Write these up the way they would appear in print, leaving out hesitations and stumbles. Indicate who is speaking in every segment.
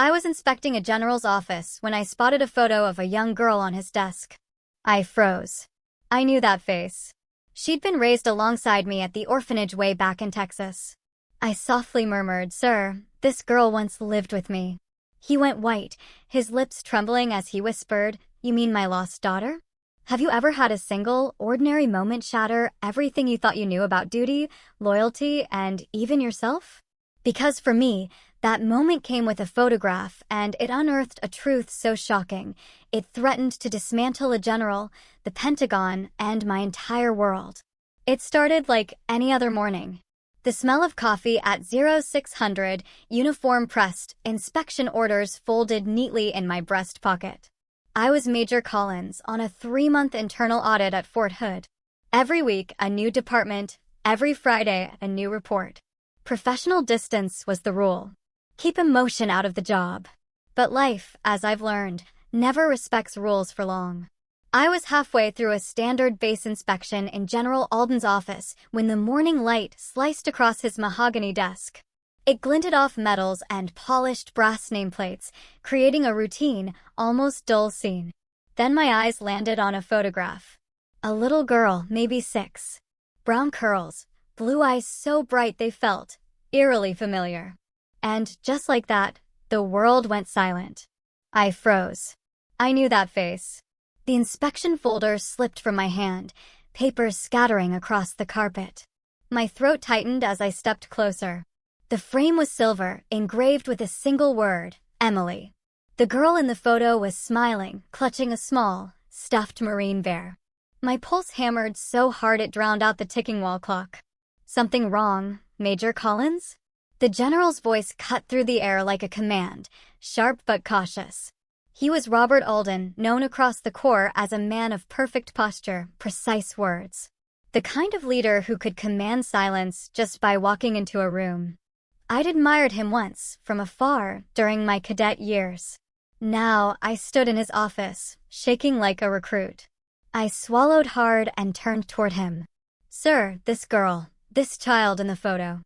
Speaker 1: I was inspecting a general's office when I spotted a photo of a young girl on his desk. I froze. I knew that face. She'd been raised alongside me at the orphanage way back in Texas. I softly murmured, "Sir, this girl once lived with me." He went white, his lips trembling as he whispered, "You mean my lost daughter? Have you ever had a single, ordinary moment shatter everything you thought you knew about duty, loyalty, and even yourself?" Because for me, that moment came with a photograph, and it unearthed a truth so shocking, it threatened to dismantle a general, the Pentagon, and my entire world. It started like any other morning. The smell of coffee at 0600, uniform pressed, inspection orders folded neatly in my breast pocket. I was Major Collins on a 3-month internal audit at Fort Hood. Every week, a new department, every Friday, a new report. Professional distance was the rule. Keep emotion out of the job. But life, as I've learned, never respects rules for long. I was halfway through a standard base inspection in General Alden's office when the morning light sliced across his mahogany desk. It glinted off metals and polished brass nameplates, creating a routine, almost dull scene. Then my eyes landed on a photograph. A little girl, maybe 6. Brown curls, blue eyes so bright they felt eerily familiar. And just like that, the world went silent. I froze. I knew that face. The inspection folder slipped from my hand, papers scattering across the carpet. My throat tightened as I stepped closer. The frame was silver, engraved with a single word, Emily. The girl in the photo was smiling, clutching a small, stuffed marine bear. My pulse hammered so hard it drowned out the ticking wall clock. "Something wrong, Major Collins?" The general's voice cut through the air like a command, sharp but cautious. He was Robert Alden, known across the Corps as a man of perfect posture, precise words. The kind of leader who could command silence just by walking into a room. I'd admired him once, from afar, during my cadet years. Now I stood in his office, shaking like a recruit. I swallowed hard and turned toward him. "Sir, this girl, this child in the photo."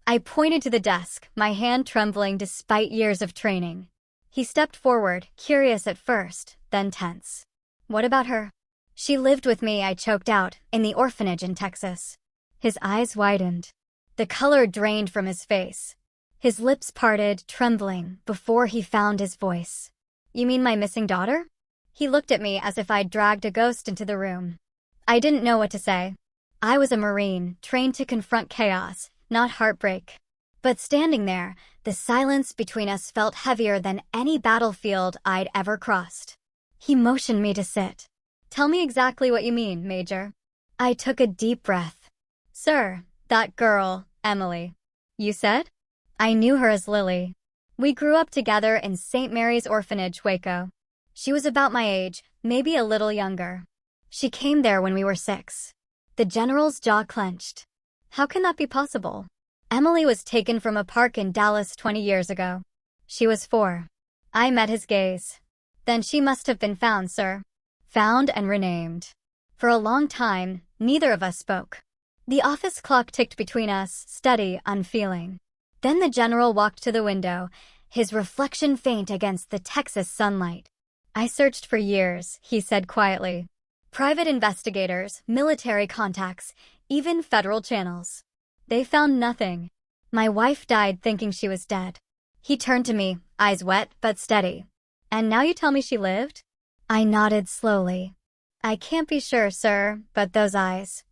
Speaker 1: I pointed to the desk, my hand trembling despite years of training. He stepped forward, curious at first, then tense. "What about her?" "She lived with me," I choked out, "in the orphanage in Texas." His eyes widened. The color drained from his face. His lips parted, trembling, before he found his voice. "You mean my missing daughter?" He looked at me as if I'd dragged a ghost into the room. I didn't know what to say. I was a Marine, trained to confront chaos, not heartbreak. But standing there, the silence between us felt heavier than any battlefield I'd ever crossed. He motioned me to sit. "Tell me exactly what you mean, Major." I took a deep breath. "Sir, that girl, Emily." "You said?" "I knew her as Lily. We grew up together in St. Mary's Orphanage, Waco. She was about my age, maybe a little younger. She came there when we were 6. The general's jaw clenched. "How can that be possible?" "Emily was taken from a park in Dallas 20 years ago. She was 4. I met his gaze. "Then she must have been found, sir." "Found and renamed." For a long time, neither of us spoke. The office clock ticked between us, steady, unfeeling. Then the general walked to the window, his reflection faint against the Texas sunlight. "I searched for years," he said quietly. "Private investigators, military contacts, even federal channels. They found nothing. My wife died thinking she was dead." He turned to me, eyes wet but steady. "And now you tell me she lived?" I nodded slowly. "I can't be sure, sir, but those eyes.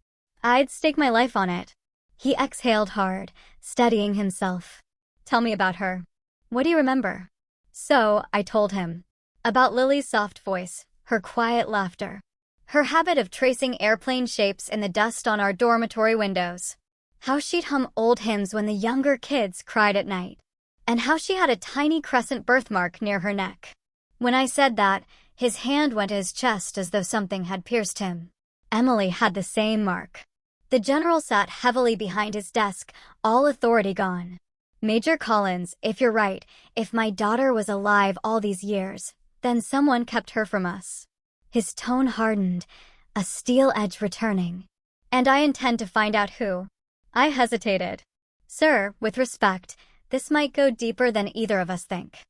Speaker 1: I'd stake my life on it." He exhaled hard, steadying himself. "Tell me about her. What do you remember?" So, I told him. About Lily's soft voice, her quiet laughter. Her habit of tracing airplane shapes in the dust on our dormitory windows. How she'd hum old hymns when the younger kids cried at night. And how she had a tiny crescent birthmark near her neck. When I said that, his hand went to his chest as though something had pierced him. Emily had the same mark. The general sat heavily behind his desk, all authority gone. "Major Collins, if you're right, if my daughter was alive all these years, then someone kept her from us." His tone hardened, a steel edge returning. "And I intend to find out who." I hesitated. "Sir, with respect, this might go deeper than either of us think."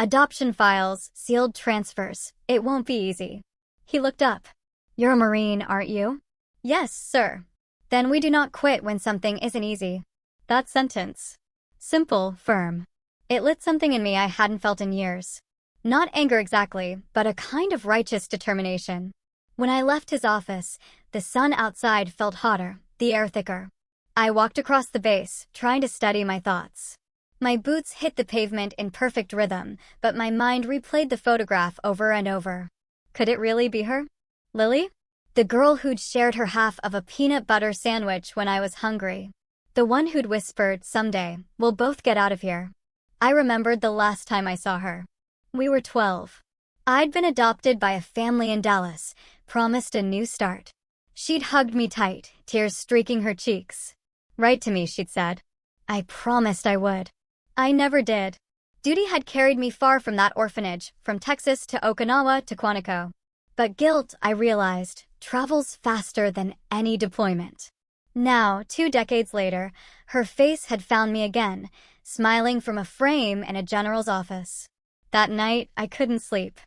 Speaker 1: Adoption files, sealed transfers. It won't be easy. He looked up. You're a Marine, aren't you? Yes, sir. Then we do not quit when something isn't easy. That sentence. Simple, firm. It lit something in me I hadn't felt in years. Not anger exactly, but a kind of righteous determination. When I left his office, the sun outside felt hotter, the air thicker. I walked across the base, trying to steady my thoughts. My boots hit the pavement in perfect rhythm, but my mind replayed the photograph over and over. Could it really be her? Lily? The girl who'd shared her half of a peanut butter sandwich when I was hungry. The one who'd whispered, someday, we'll both get out of here. I remembered the last time I saw her. We were 12. I'd been adopted by a family in Dallas, promised a new start. She'd hugged me tight, tears streaking her cheeks. Write to me, she'd said. I promised I would. I never did. Duty had carried me far from that orphanage, from Texas to Okinawa to Quantico. But guilt, I realized, travels faster than any deployment. Now, 2 decades later, her face had found me again, smiling from a frame in a general's office. That night, I couldn't sleep.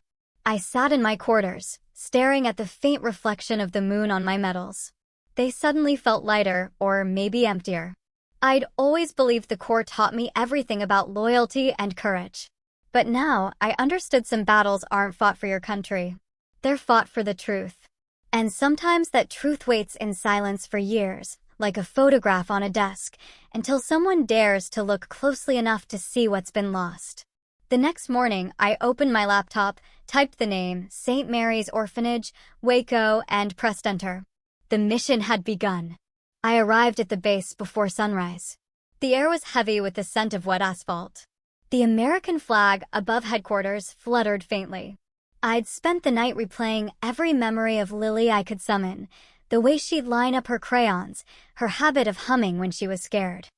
Speaker 1: I sat in my quarters, staring at the faint reflection of the moon on my medals. They suddenly felt lighter, or maybe emptier. I'd always believed the Corps taught me everything about loyalty and courage. But now, I understood some battles aren't fought for your country. They're fought for the truth. And sometimes that truth waits in silence for years, like a photograph on a desk, until someone dares to look closely enough to see what's been lost. The next morning, I opened my laptop, typed the name, St. Mary's Orphanage, Waco, and pressed enter. The mission had begun. I arrived at the base before sunrise. The air was heavy with the scent of wet asphalt. The American flag above headquarters fluttered faintly. I'd spent the night replaying every memory of Lily I could summon, the way she'd line up her crayons, her habit of humming when she was scared.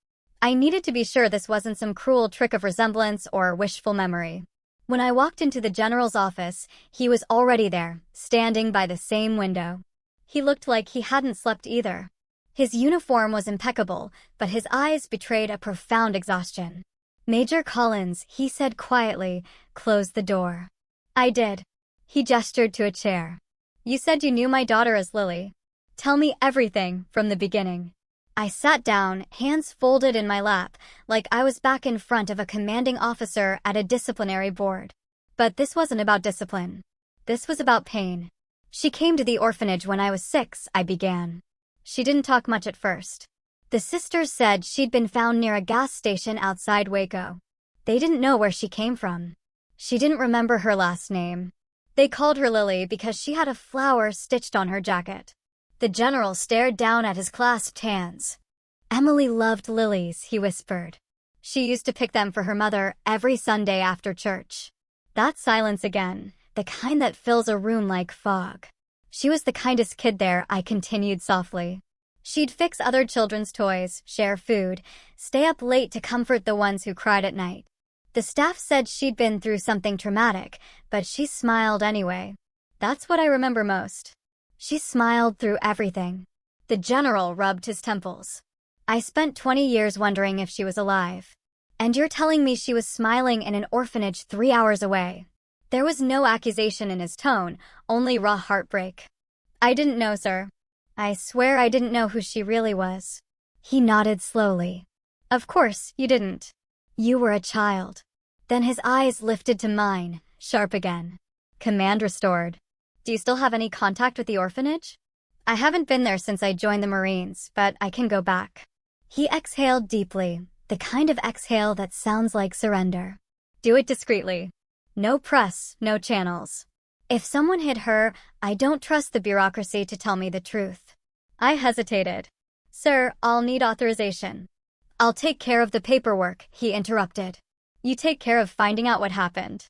Speaker 1: I needed to be sure this wasn't some cruel trick of resemblance or wishful memory. When I walked into the general's office, he was already there, standing by the same window. He looked like he hadn't slept either. His uniform was impeccable, but his eyes betrayed a profound exhaustion. Major Collins, he said quietly, closed the door. I did. He gestured to a chair. You said you knew my daughter as Lily. Tell me everything from the beginning. I sat down, hands folded in my lap, like I was back in front of a commanding officer at a disciplinary board. But this wasn't about discipline. This was about pain. She came to the orphanage when I was 6, I began. She didn't talk much at first. The sisters said she'd been found near a gas station outside Waco. They didn't know where she came from. She didn't remember her last name. They called her Lily because she had a flower stitched on her jacket. The general stared down at his clasped hands. Emily loved lilies, he whispered. She used to pick them for her mother every Sunday after church. That silence again, the kind that fills a room like fog. She was the kindest kid there, I continued softly. She'd fix other children's toys, share food, stay up late to comfort the ones who cried at night. The staff said she'd been through something traumatic, but she smiled anyway. That's what I remember most. She smiled through everything. The general rubbed his temples. I spent 20 years wondering if she was alive. And you're telling me she was smiling in an orphanage 3 hours away. There was no accusation in his tone, only raw heartbreak. I didn't know, sir. I swear I didn't know who she really was. He nodded slowly. Of course, you didn't. You were a child. Then his eyes lifted to mine, sharp again. Command restored. Do you still have any contact with the orphanage? I haven't been there since I joined the Marines, but I can go back. He exhaled deeply, the kind of exhale that sounds like surrender. Do it discreetly. No press, no channels. If someone hit her, I don't trust the bureaucracy to tell me the truth. I hesitated. Sir, I'll need authorization. I'll take care of the paperwork, he interrupted. You take care of finding out what happened.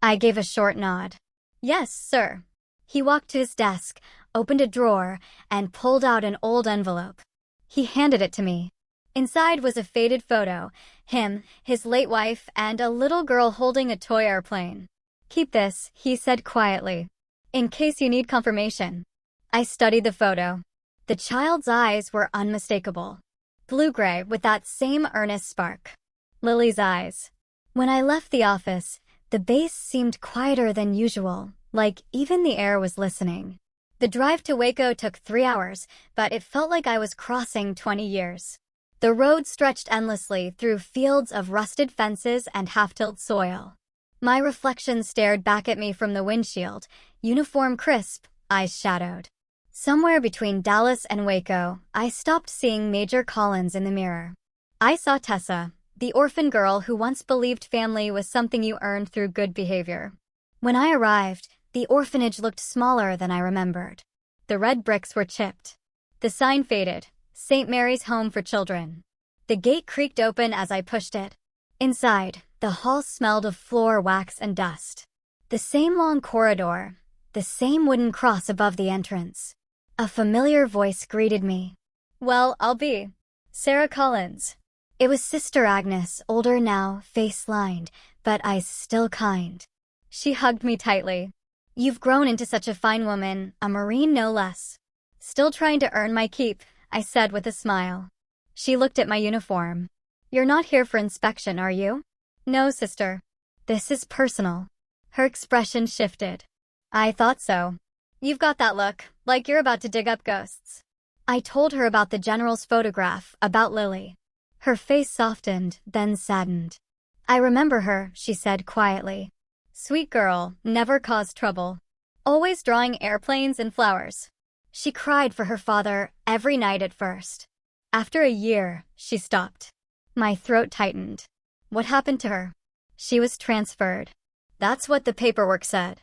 Speaker 1: I gave a short nod. Yes, sir. He walked to his desk, opened a drawer, and pulled out an old envelope. He handed it to me. Inside was a faded photo, him, his late wife, and a little girl holding a toy airplane. Keep this, he said quietly, in case you need confirmation. I studied the photo. The child's eyes were unmistakable. Blue-gray with that same earnest spark. Lily's eyes. When I left the office, The base seemed quieter than usual, like even the air was listening. The drive to Waco took 3 hours, but it felt like I was crossing 20 years. The road stretched endlessly through fields of rusted fences and half-tilled soil. My reflection stared back at me from the windshield, uniform crisp, eyes shadowed. Somewhere between Dallas and Waco, I stopped seeing Major Collins in the mirror. I saw Tessa, the orphan girl who once believed family was something you earned through good behavior. When I arrived, the orphanage looked smaller than I remembered. The red bricks were chipped. The sign faded, St. Mary's Home for Children. The gate creaked open as I pushed it. Inside, the hall smelled of floor wax and dust. The same long corridor, the same wooden cross above the entrance. A familiar voice greeted me. "Well, I'll be Sarah Collins." It was Sister Agnes, older now, face lined, but eyes still kind. She hugged me tightly. "You've grown into such a fine woman, a Marine no less." "Still trying to earn my keep," I said with a smile. She looked at my uniform. "You're not here for inspection, are you?" "No, sister. This is personal." Her expression shifted. "I thought so. You've got that look, like you're about to dig up ghosts." I told her about the general's photograph, about Lily. Her face softened, then saddened. "I remember her," she said quietly. "Sweet girl, never caused trouble. Always drawing airplanes and flowers." She cried for her father every night at first. After a year, she stopped. My throat tightened. What happened to her? She was transferred. That's what the paperwork said.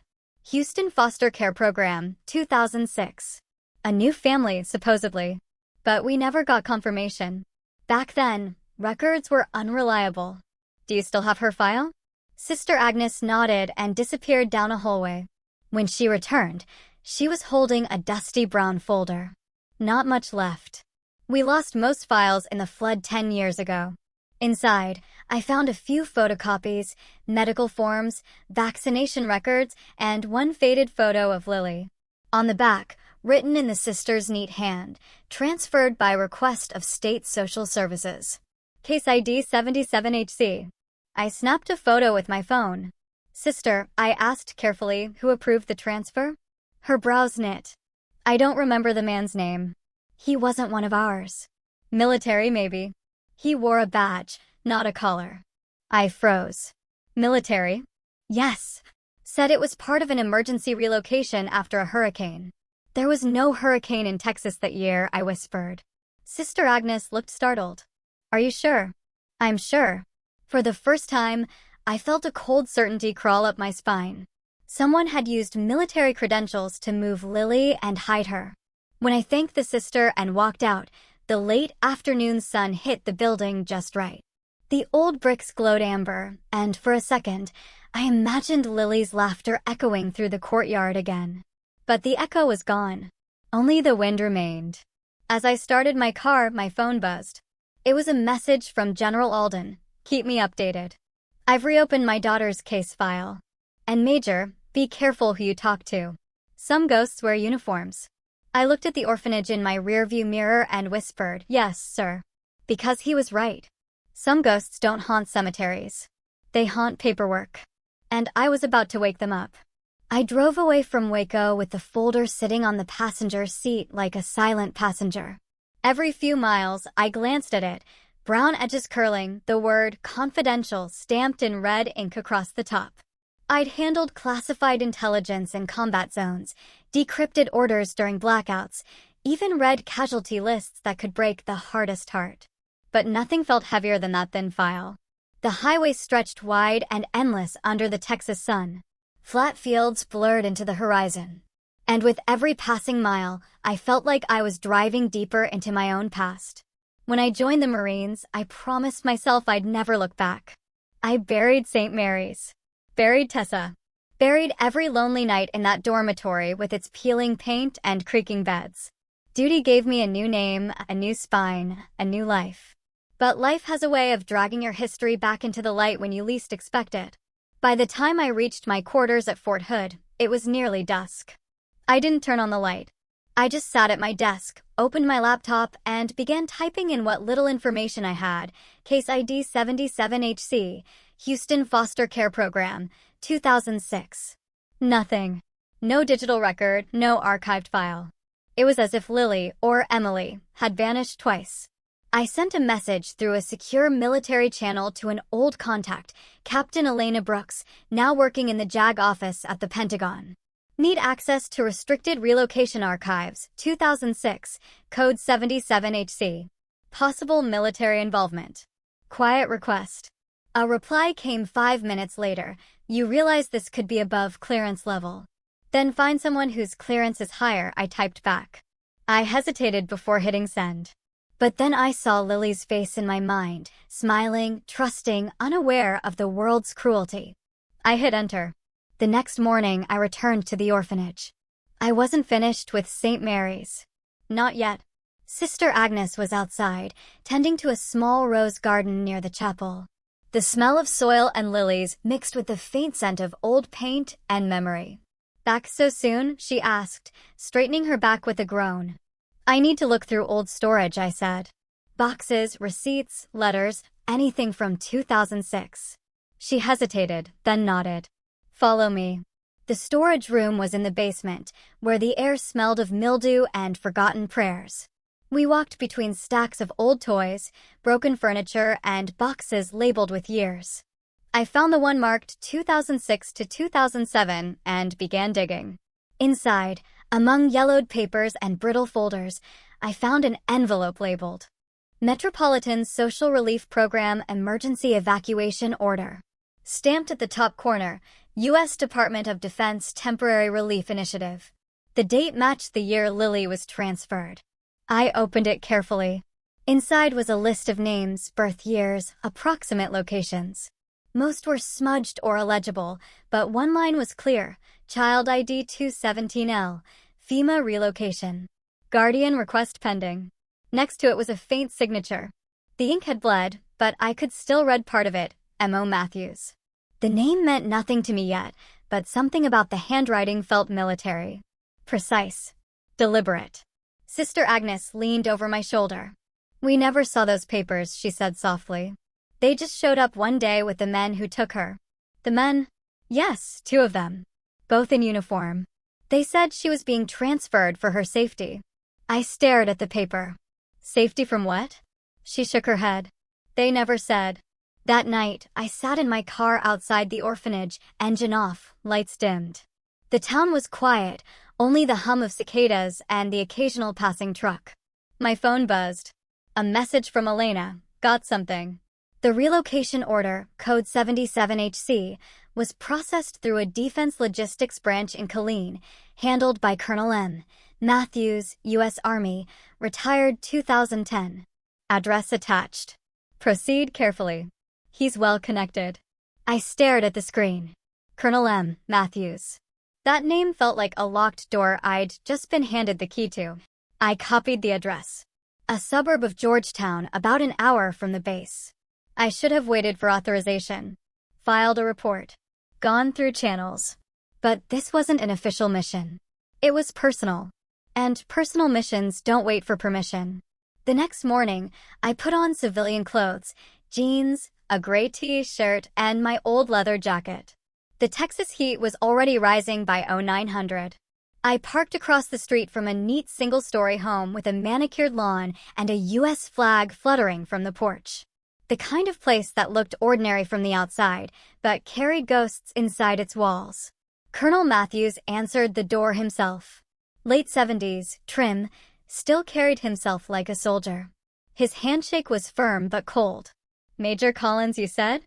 Speaker 1: Houston Foster Care Program, 2006. A new family, supposedly. But we never got confirmation. Back then, records were unreliable. "Do you still have her file?" Sister Agnes nodded and disappeared down a hallway. When she returned, she was holding a dusty brown folder. Not much left. "We lost most files in the flood 10 years ago." Inside, I found a few photocopies, medical forms, vaccination records, and one faded photo of Lily. On the back, written in the sister's neat hand, "Transferred by request of State Social Services. Case ID 77HC. I snapped a photo with my phone. "Sister," I asked carefully, "who approved the transfer?" Her brows knit. "I don't remember the man's name. He wasn't one of ours." "Military, maybe." "He wore a badge, not a collar." I froze. "Military?" "Yes." Said it was part of an emergency relocation after a hurricane. "There was no hurricane in Texas that year," I whispered. Sister Agnes looked startled. "Are you sure?" "I'm sure." For the first time, I felt a cold certainty crawl up my spine. Someone had used military credentials to move Lily and hide her. When I thanked the sister and walked out, the late afternoon sun hit the building just right. The old bricks glowed amber, and for a second, I imagined Lily's laughter echoing through the courtyard again. But the echo was gone. Only the wind remained. As I started my car, my phone buzzed. It was a message from General Alden. "Keep me updated. I've reopened my daughter's case file. And Major, be careful who you talk to. Some ghosts wear uniforms." I looked at the orphanage in my rearview mirror and whispered, "Yes, sir." Because he was right. Some ghosts don't haunt cemeteries. They haunt paperwork. And I was about to wake them up. I drove away from Waco with the folder sitting on the passenger seat like a silent passenger. Every few miles, I glanced at it, brown edges curling, the word "confidential" stamped in red ink across the top. I'd handled classified intelligence in combat zones, decrypted orders during blackouts, even read casualty lists that could break the hardest heart. But nothing felt heavier than that thin file. The highway stretched wide and endless under the Texas sun. Flat fields blurred into the horizon. And with every passing mile, I felt like I was driving deeper into my own past. When I joined the Marines, I promised myself I'd never look back. I buried St. Mary's. Buried Tessa. Buried every lonely night in that dormitory with its peeling paint and creaking beds. Duty gave me a new name, a new spine, a new life. But life has a way of dragging your history back into the light when you least expect it. By the time I reached my quarters at Fort Hood, it was nearly dusk. I didn't turn on the light. I just sat at my desk, opened my laptop, and began typing in what little information I had. Case ID 77HC, Houston Foster Care Program, 2006. Nothing. No digital record, no archived file. It was as if Lily, or Emily, had vanished twice. I sent a message through a secure military channel to an old contact, Captain Elena Brooks, now working in the JAG office at the Pentagon. Need access to restricted relocation archives, 2006, code 77HC. Possible military involvement. Quiet request. A reply came 5 minutes later. You realize this could be above clearance level. Then find someone whose clearance is higher, I typed back. I hesitated before hitting send. But then I saw Lily's face in my mind, smiling, trusting, unaware of the world's cruelty. I hit enter. The next morning, I returned to the orphanage. I wasn't finished with St. Mary's. Not yet. Sister Agnes was outside, tending to a small rose garden near the chapel. The smell of soil and lilies mixed with the faint scent of old paint and memory. Back so soon? She asked, straightening her back with a groan. I need to look through old storage, I said. Boxes, receipts, letters, anything from 2006. She hesitated, then nodded. Follow me. The storage room was in the basement, where the air smelled of mildew and forgotten prayers. We walked between stacks of old toys, broken furniture, and boxes labeled with years. I found the one marked 2006 to 2007 and began digging. Inside, among yellowed papers and brittle folders, I found an envelope labeled Metropolitan Social Relief Program Emergency Evacuation Order. Stamped at the top corner, U.S. Department of Defense Temporary Relief Initiative. The date matched the year Lily was transferred. I opened it carefully. Inside was a list of names, birth years, approximate locations. Most were smudged or illegible, but one line was clear. Child ID 217L, FEMA relocation. Guardian request pending. Next to it was a faint signature. The ink had bled, but I could still read part of it, M.O. Matthews. The name meant nothing to me yet, but something about the handwriting felt military. Precise. Deliberate. Sister Agnes leaned over my shoulder. We never saw those papers, she said softly. They just showed up one day with the men who took her. The men? Yes, 2 of them. Both in uniform. They said she was being transferred for her safety. I stared at the paper. Safety from what? She shook her head. They never said. That night, I sat in my car outside the orphanage, engine off, lights dimmed. The town was quiet, only the hum of cicadas and the occasional passing truck. My phone buzzed. A message from Elena. Got something. The relocation order, code 77HC, was processed through a defense logistics branch in Killeen, handled by Colonel M. Matthews, U.S. Army, retired 2010. Address attached. Proceed carefully. He's well connected. I stared at the screen. Colonel M. Matthews. That name felt like a locked door I'd just been handed the key to. I copied the address. A suburb of Georgetown, about an hour from the base. I should have waited for authorization. Filed a report. Gone through channels. But this wasn't an official mission. It was personal. And personal missions don't wait for permission. The next morning, I put on civilian clothes, jeans, a gray t-shirt, and my old leather jacket. The Texas heat was already rising by 0900. I parked across the street from a neat single-story home with a manicured lawn and a U.S. flag fluttering from the porch. The kind of place that looked ordinary from the outside, but carried ghosts inside its walls. Colonel Matthews answered the door himself. Late 70s, trim, still carried himself like a soldier. His handshake was firm but cold. Major Collins, you said?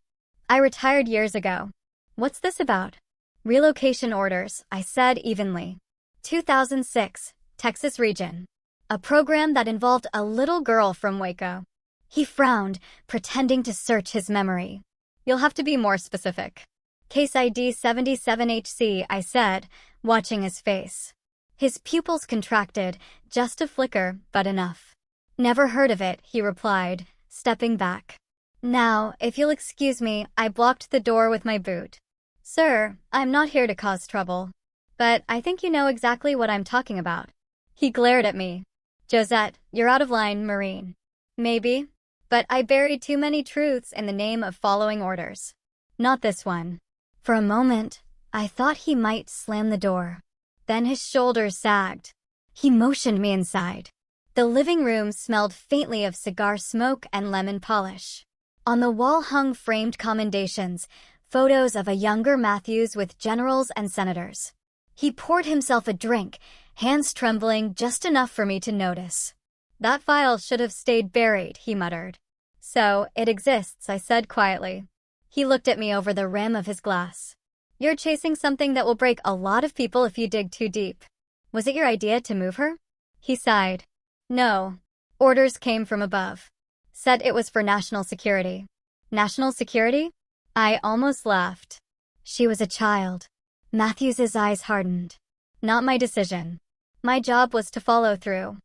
Speaker 1: I retired years ago. What's this about? Relocation orders, I said evenly. 2006, Texas region. A program that involved a little girl from Waco. He frowned, pretending to search his memory. You'll have to be more specific. Case ID 77HC, I said, watching his face. His pupils contracted, just a flicker, but enough. Never heard of it, he replied, stepping back. Now, if you'll excuse me, I blocked the door with my boot. Sir, I'm not here to cause trouble. But I think you know exactly what I'm talking about. He glared at me. Josette, you're out of line, Marine. Maybe. But I buried too many truths in the name of following orders. Not this one. For a moment, I thought he might slam the door. Then his shoulders sagged. He motioned me inside. The living room smelled faintly of cigar smoke and lemon polish. On the wall hung framed commendations, photos of a younger Matthews with generals and senators. He poured himself a drink, hands trembling just enough for me to notice. "That file should have stayed buried," he muttered. "So, it exists," I said quietly. He looked at me over the rim of his glass. "You're chasing something that will break a lot of people if you dig too deep. Was it your idea to move her?" He sighed. "No. Orders came from above. Said it was for national security." "National security?" I almost laughed. She was a child. Matthews's eyes hardened. "Not my decision. My job was to follow through."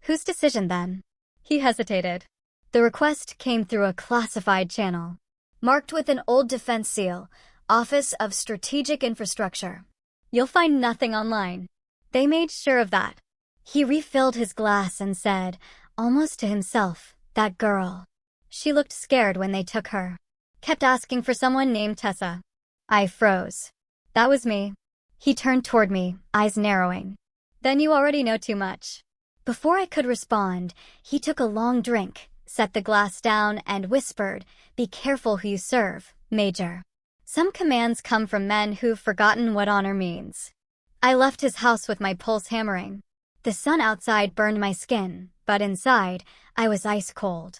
Speaker 1: "Whose decision then?" He hesitated. "The request came through a classified channel, marked with an old defense seal, Office of Strategic Infrastructure. You'll find nothing online. They made sure of that." He refilled his glass and said, almost to himself, "That girl. She looked scared when they took her. Kept asking for someone named Tessa." I froze. "That was me." He turned toward me, eyes narrowing. "Then you already know too much." Before I could respond, he took a long drink, set the glass down, and whispered, "Be careful who you serve, Major. Some commands come from men who've forgotten what honor means." I left his house with my pulse hammering. The sun outside burned my skin, but inside, I was ice cold.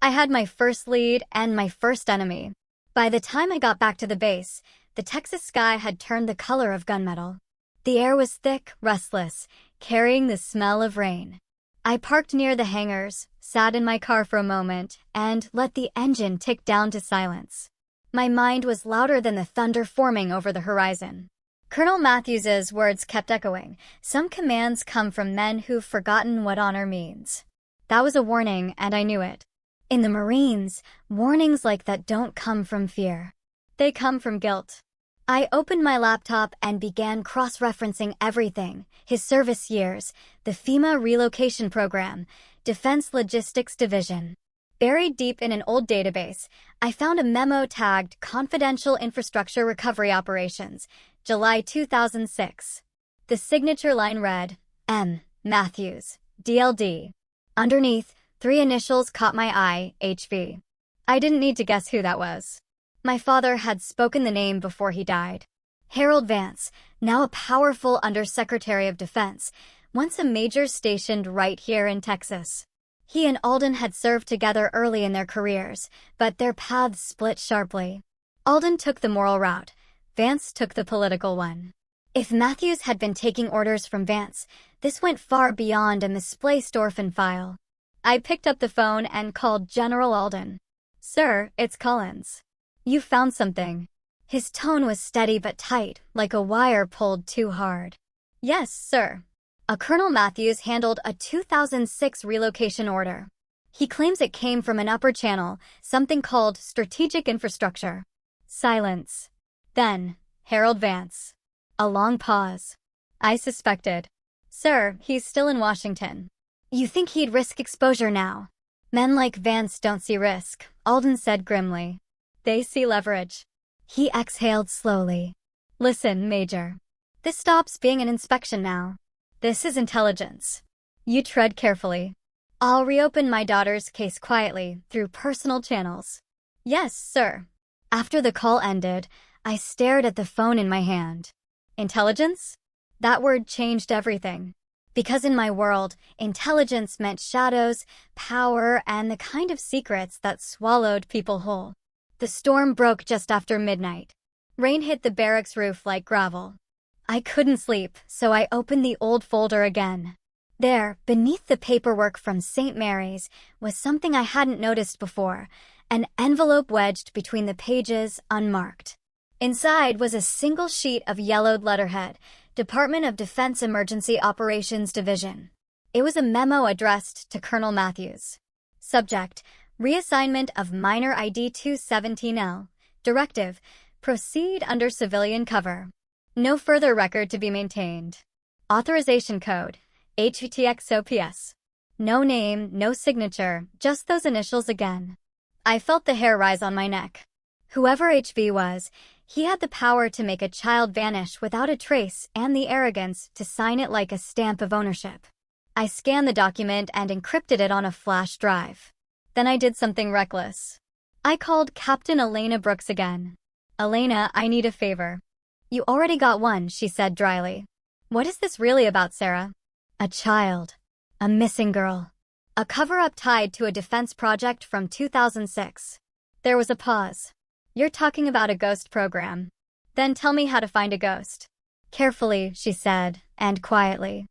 Speaker 1: I had my first lead and my first enemy. By the time I got back to the base, the Texas sky had turned the color of gunmetal. The air was thick, restless, carrying the smell of rain. I parked near the hangars, sat in my car for a moment, and let the engine tick down to silence. My mind was louder than the thunder forming over the horizon. Colonel Matthews's words kept echoing. Some commands come from men who've forgotten what honor means. That was a warning, and I knew it. In the Marines, warnings like that don't come from fear. They come from guilt. I opened my laptop and began cross-referencing everything: his service years, the FEMA relocation program, Defense Logistics Division. Buried deep in an old database, I found a memo tagged Confidential Infrastructure Recovery Operations, July 2006. The signature line read, M. Matthews, DLD. Underneath, 3 initials caught my eye, HV. I didn't need to guess who that was. My father had spoken the name before he died. Harold Vance, now a powerful Undersecretary of Defense, once a major stationed right here in Texas. He and Alden had served together early in their careers, but their paths split sharply. Alden took the moral route. Vance took the political one. If Matthews had been taking orders from Vance, this went far beyond a misplaced orphan file. I picked up the phone and called General Alden. "Sir, it's Collins. You found something." His tone was steady but tight, like a wire pulled too hard. "Yes, sir. A Colonel Matthews handled a 2006 relocation order. He claims it came from an upper channel, something called Strategic Infrastructure." Silence. Then, Harold Vance. A long pause. I suspected. "Sir, he's still in Washington." "You think he'd risk exposure now?" "Men like Vance don't see risk," Alden said grimly. "They see leverage." He exhaled slowly. "Listen, Major. This stops being an inspection now. This is intelligence. You tread carefully. I'll reopen my daughter's case quietly, through personal channels." "Yes, sir." After the call ended, I stared at the phone in my hand. Intelligence? That word changed everything. Because in my world, intelligence meant shadows, power, and the kind of secrets that swallowed people whole. The storm broke just after midnight. Rain hit the barracks roof like gravel. I couldn't sleep, so I opened the old folder again. There, beneath the paperwork from St. Mary's, was something I hadn't noticed before, an envelope wedged between the pages, unmarked. Inside was a single sheet of yellowed letterhead, Department of Defense Emergency Operations Division. It was a memo addressed to Colonel Matthews. Subject: Reassignment of Minor ID 217L. Directive: Proceed under civilian cover. No further record to be maintained. Authorization code: HTXOPS. No name, no signature, just those initials again. I felt the hair rise on my neck. Whoever HV was, He had the power to make a child vanish without a trace and the arrogance to sign it like a stamp of ownership. I scanned the document and encrypted it on a flash drive. Then I did something reckless. I called Captain Elena Brooks again. "Elena, I need a favor." "You already got one," she said dryly. "What is this really about, Sarah?" "A child. A missing girl. A cover-up tied to a defense project from 2006. There was a pause. "You're talking about a ghost program. Then tell me how to find a ghost." "Carefully," she said, and quietly.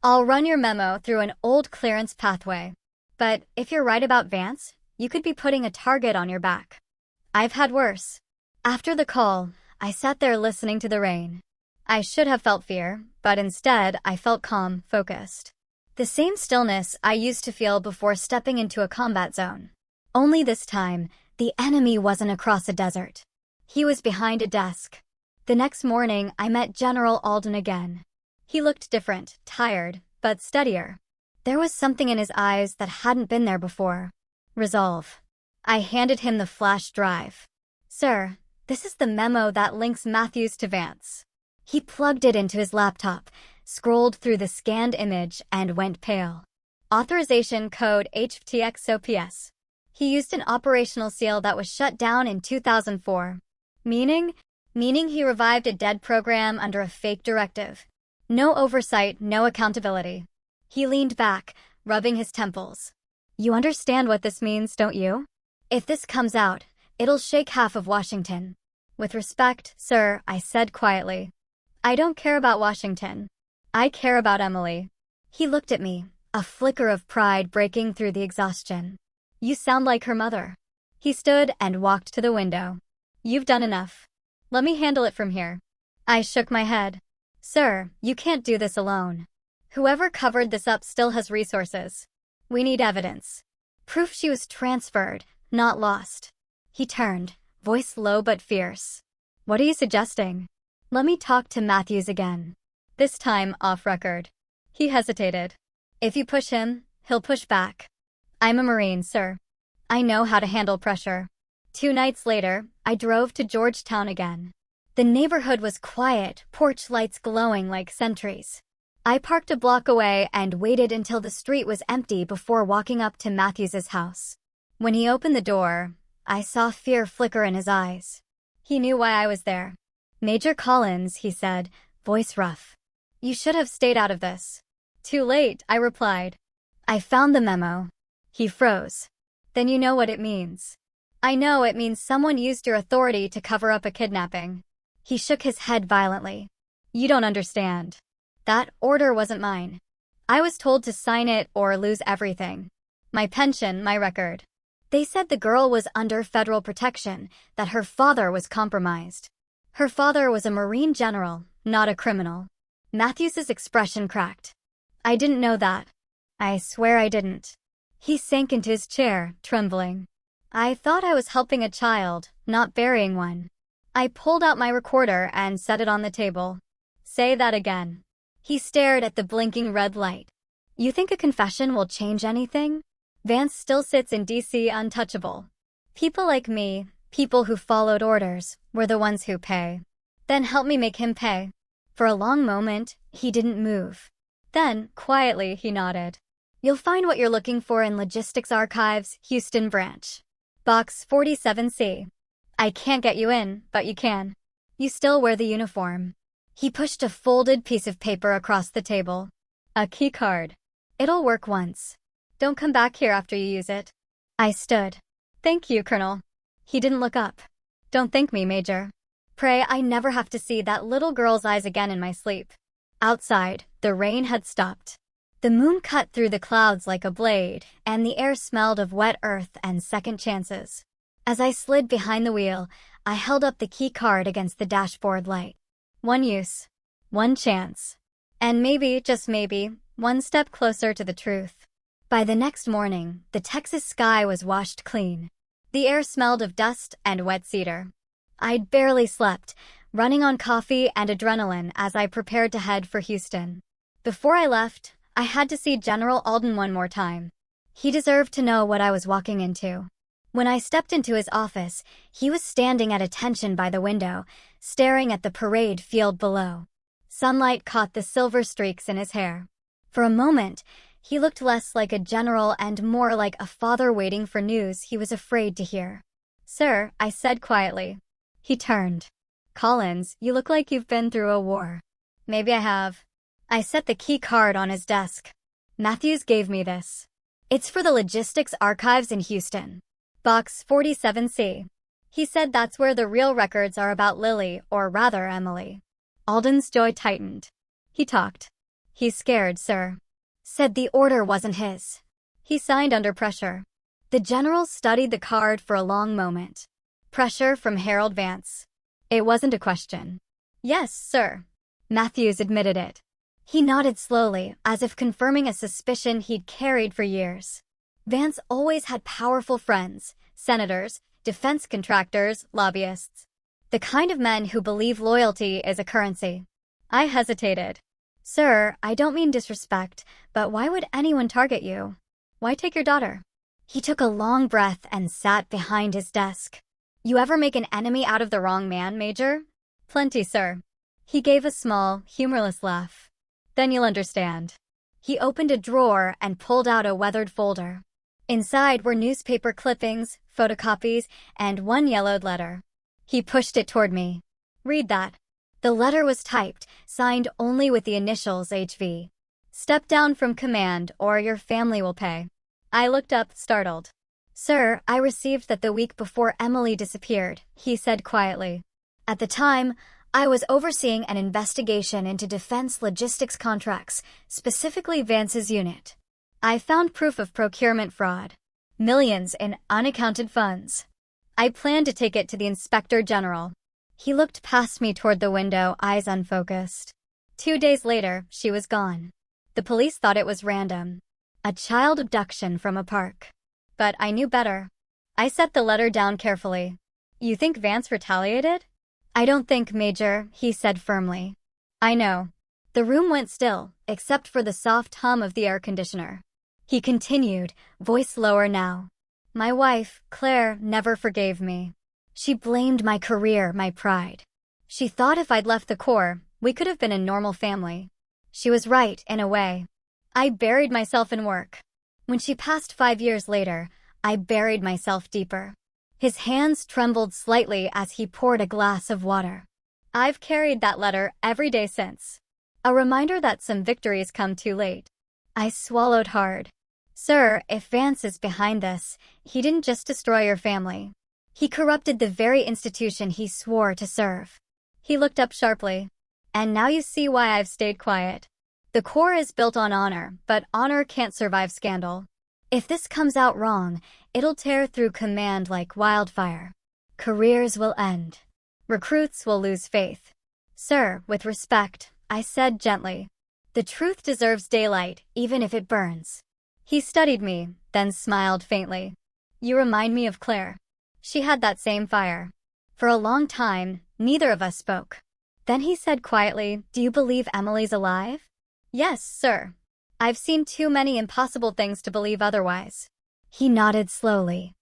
Speaker 1: "I'll run your memo through an old clearance pathway. But if you're right about Vance, you could be putting a target on your back. I've had worse." After the call, I sat there listening to the rain. I should have felt fear, but instead I felt calm, focused. The same stillness I used to feel before stepping into a combat zone. Only this time, the enemy wasn't across a desert. He was behind a desk. The next morning, I met General Alden again. He looked different, tired, but steadier. There was something in his eyes that hadn't been there before. Resolve. I handed him the flash drive. "Sir, this is the memo that links Matthews to Vance." He plugged it into his laptop, scrolled through the scanned image, and went pale. "Authorization code HTXOPS. He used an operational seal that was shut down in 2004. Meaning he revived a dead program under a fake directive. No oversight, no accountability." He leaned back, rubbing his temples. "You understand what this means, don't you? If this comes out, it'll shake half of Washington." "With respect, sir," I said quietly. "I don't care about Washington. I care about Emily." He looked at me, a flicker of pride breaking through the exhaustion. "You sound like her mother." He stood and walked to the window. "You've done enough. Let me handle it from here." I shook my head. "Sir, you can't do this alone. Whoever covered this up still has resources. We need evidence. Proof she was transferred, not lost." He turned, voice low but fierce. "What are you suggesting?" "Let me talk to Matthews again. This time off record." He hesitated. "If you push him, he'll push back. I'm a Marine, sir. I know how to handle pressure." 2 nights later, I drove to Georgetown again. The neighborhood was quiet, porch lights glowing like sentries. I parked a block away and waited until the street was empty before walking up to Matthews's house. When he opened the door, I saw fear flicker in his eyes. He knew why I was there. "Major Collins," he said, voice rough. "You should have stayed out of this." "Too late," I replied. "I found the memo." He froze. "Then you know what it means." "I know it means someone used your authority to cover up a kidnapping." He shook his head violently. "You don't understand. That order wasn't mine. I was told to sign it or lose everything. My pension, my record. They said the girl was under federal protection, that her father was compromised. Her father was a Marine general, not a criminal." Matthews's expression cracked. "I didn't know that. I swear I didn't." He sank into his chair, trembling. "I thought I was helping a child, not burying one." I pulled out my recorder and set it on the table. "Say that again." He stared at the blinking red light. "You think a confession will change anything? Vance still sits in D.C. untouchable. People like me, people who followed orders, were the ones who pay." "Then help me make him pay." For a long moment, he didn't move. Then, quietly, he nodded. "You'll find what you're looking for in Logistics Archives, Houston Branch. Box 47C. I can't get you in, but you can. You still wear the uniform." He pushed a folded piece of paper across the table. "A key card. It'll work once. Don't come back here after you use it." I stood. "Thank you, Colonel." He didn't look up. "Don't thank me, Major. Pray I never have to see that little girl's eyes again in my sleep." Outside, the rain had stopped. The moon cut through the clouds like a blade, and the air smelled of wet earth and second chances. As I slid behind the wheel, I held up the key card against the dashboard light. One use. One chance. And maybe, just maybe, one step closer to the truth. By the next morning, the Texas sky was washed clean. The air smelled of dust and wet cedar. I'd barely slept, running on coffee and adrenaline as I prepared to head for Houston. Before I left, I had to see General Alden one more time. He deserved to know what I was walking into. When I stepped into his office, he was standing at attention by the window, staring at the parade field below. Sunlight caught the silver streaks in his hair. For a moment, he looked less like a general and more like a father waiting for news he was afraid to hear. "Sir," I said quietly. He turned. "Collins, you look like you've been through a war." "Maybe I have." I set the key card on his desk. "Matthews gave me this. It's for the logistics archives in Houston. Box 47C. He said that's where the real records are about Lily, or rather Emily." Alden's jaw tightened. He talked. "He's scared, sir. Said the order wasn't his. He signed under pressure." The general studied the card for a long moment. "Pressure from Harold Vance." It wasn't a question. "Yes, sir." Matthews admitted it. He nodded slowly, as if confirming a suspicion he'd carried for years. Vance always had powerful friends, senators, defense contractors, lobbyists. The kind of men who believe loyalty is a currency. I hesitated. "Sir, I don't mean disrespect, but why would anyone target you? Why take your daughter?" He took a long breath and sat behind his desk. "You ever make an enemy out of the wrong man, Major?" "Plenty, sir." He gave a small, humorless laugh. "Then you'll understand." He opened a drawer and pulled out a weathered folder. Inside were newspaper clippings, photocopies, and one yellowed letter. He pushed it toward me. "Read that." The letter was typed, signed only with the initials HV. "Step down from command or your family will pay." I looked up, startled. "Sir, I received that the week before Emily disappeared," he said quietly. "At the time, I was overseeing an investigation into defense logistics contracts, specifically Vance's unit. I found proof of procurement fraud. Millions in unaccounted funds. I planned to take it to the Inspector General." He looked past me toward the window, eyes unfocused. 2 days later, she was gone. The police thought it was random. A child abduction from a park. But I knew better. I set the letter down carefully. "You think Vance retaliated?" "I don't think, Major," he said firmly. "I know." The room went still, except for the soft hum of the air conditioner. He continued, voice lower now. "My wife, Claire, never forgave me. She blamed my career, my pride. She thought if I'd left the Corps, we could have been a normal family. She was right, in a way. I buried myself in work. When she passed 5 years later, I buried myself deeper." His hands trembled slightly as he poured a glass of water. "I've carried that letter every day since. A reminder that some victories come too late." I swallowed hard. "Sir, if Vance is behind this, he didn't just destroy your family. He corrupted the very institution he swore to serve." He looked up sharply. "And now you see why I've stayed quiet. The Corps is built on honor, but honor can't survive scandal. If this comes out wrong, it'll tear through command like wildfire. Careers will end. Recruits will lose faith." "Sir, with respect," I said gently. "The truth deserves daylight, even if it burns." He studied me, then smiled faintly. "You remind me of Claire. She had that same fire." For a long time, neither of us spoke. Then he said quietly, "Do you believe Emily's alive?" "Yes, sir. I've seen too many impossible things to believe otherwise." He nodded slowly.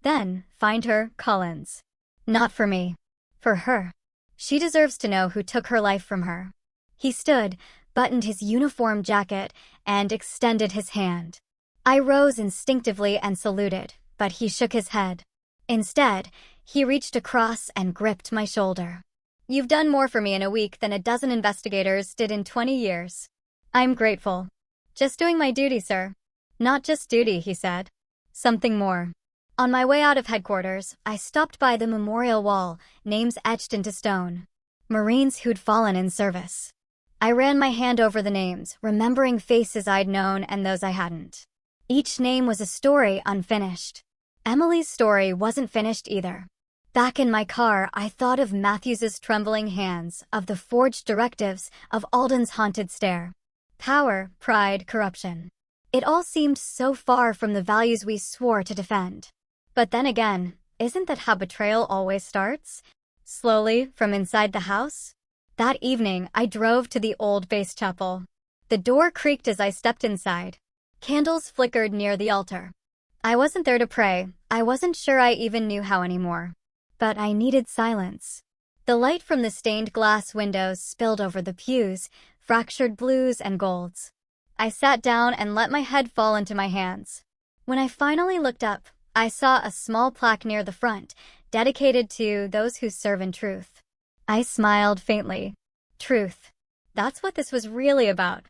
Speaker 1: "Then, find her, Collins. Not for me. For her. She deserves to know who took her life from her." He stood, buttoned his uniform jacket, and extended his hand. I rose instinctively and saluted, but he shook his head. Instead, he reached across and gripped my shoulder. "You've done more for me in a week than a dozen investigators did in 20 years. I'm grateful." "Just doing my duty, sir." "Not just duty," he said. "Something more." On my way out of headquarters, I stopped by the memorial wall, names etched into stone. Marines who'd fallen in service. I ran my hand over the names, remembering faces I'd known and those I hadn't. Each name was a story unfinished. Emily's story wasn't finished either. Back in my car, I thought of Matthews's trembling hands, of the forged directives, of Alden's haunted stare. Power, pride, corruption. It all seemed so far from the values we swore to defend. But then again, isn't that how betrayal always starts? Slowly, from inside the house? That evening, I drove to the old base chapel. The door creaked as I stepped inside. Candles flickered near the altar. I wasn't there to pray. I wasn't sure I even knew how anymore. But I needed silence. The light from the stained glass windows spilled over the pews, fractured blues and golds. I sat down and let my head fall into my hands. When I finally looked up, I saw a small plaque near the front, dedicated to those who serve in truth. I smiled faintly. Truth. That's what this was really about.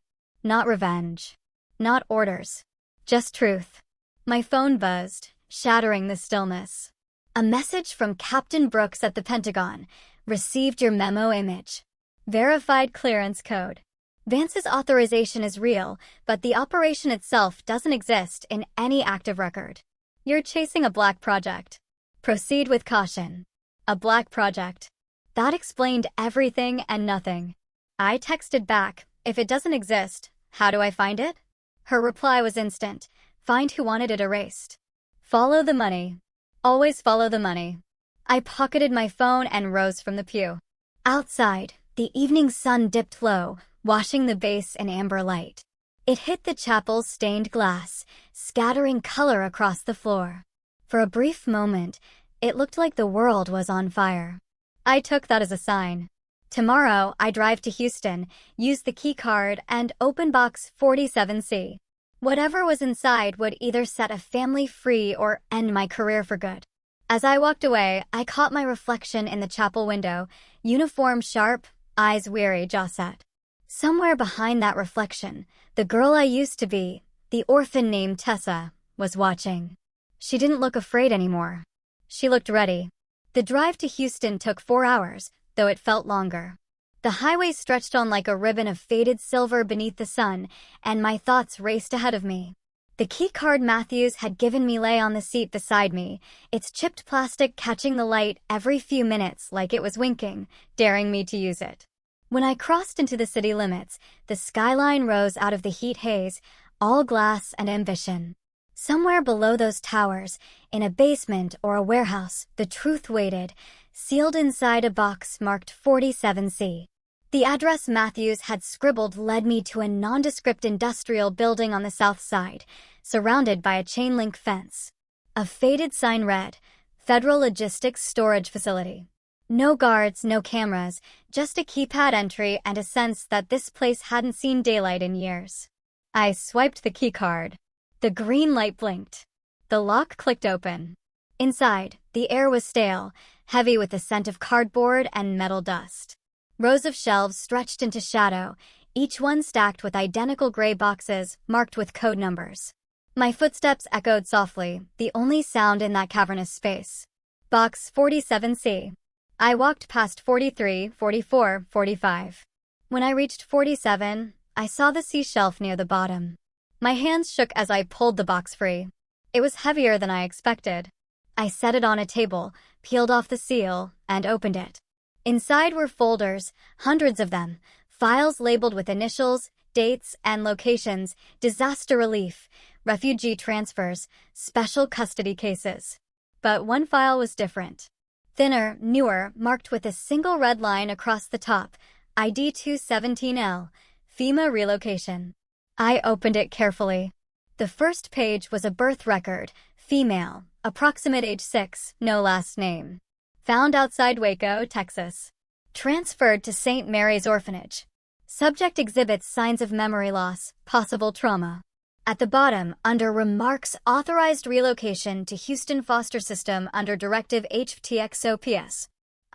Speaker 1: Not revenge. Not orders. Just truth. My phone buzzed, shattering the stillness. A message from Captain Brooks at the Pentagon. Received your memo image. Verified clearance code. Vance's authorization is real, but the operation itself doesn't exist in any active record. You're chasing a black project. Proceed with caution. A black project. That explained everything and nothing. I texted back, if it doesn't exist, how do I find it? Her reply was instant. Find who wanted it erased. Follow the money. Always follow the money. I pocketed my phone and rose from the pew. Outside, the evening sun dipped low, washing the base in amber light. It hit the chapel's stained glass, scattering color across the floor. For a brief moment, it looked like the world was on fire. I took that as a sign. Tomorrow, I drive to Houston, use the key card, and open box 47C. Whatever was inside would either set a family free or end my career for good. As I walked away, I caught my reflection in the chapel window, uniform sharp, eyes weary, jaw set. Somewhere behind that reflection, the girl I used to be, the orphan named Tessa, was watching. She didn't look afraid anymore. She looked ready. The drive to Houston took 4 hours, though it felt longer. The highway stretched on like a ribbon of faded silver beneath the sun, and my thoughts raced ahead of me. The key card Matthews had given me lay on the seat beside me, its chipped plastic catching the light every few minutes like it was winking, daring me to use it. When I crossed into the city limits, the skyline rose out of the heat haze, all glass and ambition. Somewhere below those towers, in a basement or a warehouse, the truth waited, sealed inside a box marked 47C. The address Matthews had scribbled led me to a nondescript industrial building on the south side, surrounded by a chain-link fence. A faded sign read, Federal Logistics Storage Facility. No guards, no cameras, just a keypad entry and a sense that this place hadn't seen daylight in years. I swiped the keycard. The green light blinked. The lock clicked open. Inside, the air was stale, heavy with the scent of cardboard and metal dust. Rows of shelves stretched into shadow, each one stacked with identical gray boxes marked with code numbers. My footsteps echoed softly, the only sound in that cavernous space. Box 47C. I walked past 43, 44, 45. When I reached 47, I saw the C shelf near the bottom. My hands shook as I pulled the box free. It was heavier than I expected. I set it on a table, peeled off the seal, and opened it. Inside were folders, hundreds of them, files labeled with initials, dates, and locations, disaster relief, refugee transfers, special custody cases. But one file was different. Thinner, newer, marked with a single red line across the top, ID 217L, FEMA relocation. I opened it carefully. The first page was a birth record, female, approximate age 6, no last name. Found outside Waco, Texas. Transferred to St. Mary's Orphanage. Subject exhibits signs of memory loss, possible trauma. At the bottom, under Remarks, authorized relocation to Houston foster system under Directive HTXOPS.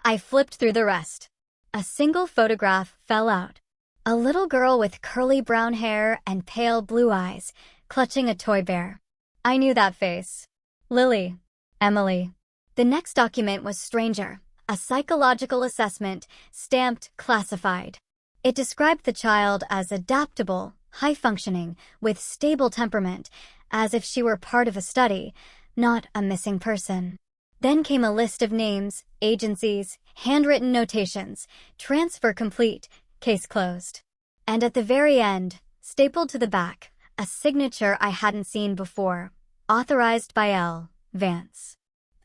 Speaker 1: I flipped through the rest. A single photograph fell out. A little girl with curly brown hair and pale blue eyes, clutching a toy bear. I knew that face. Lily. Emily. The next document was stranger, a psychological assessment, stamped classified. It described the child as adaptable, high-functioning, with stable temperament, as if she were part of a study, not a missing person. Then came a list of names, agencies, handwritten notations, transfer complete, case closed. And at the very end, stapled to the back, a signature I hadn't seen before, authorized by L. Vance.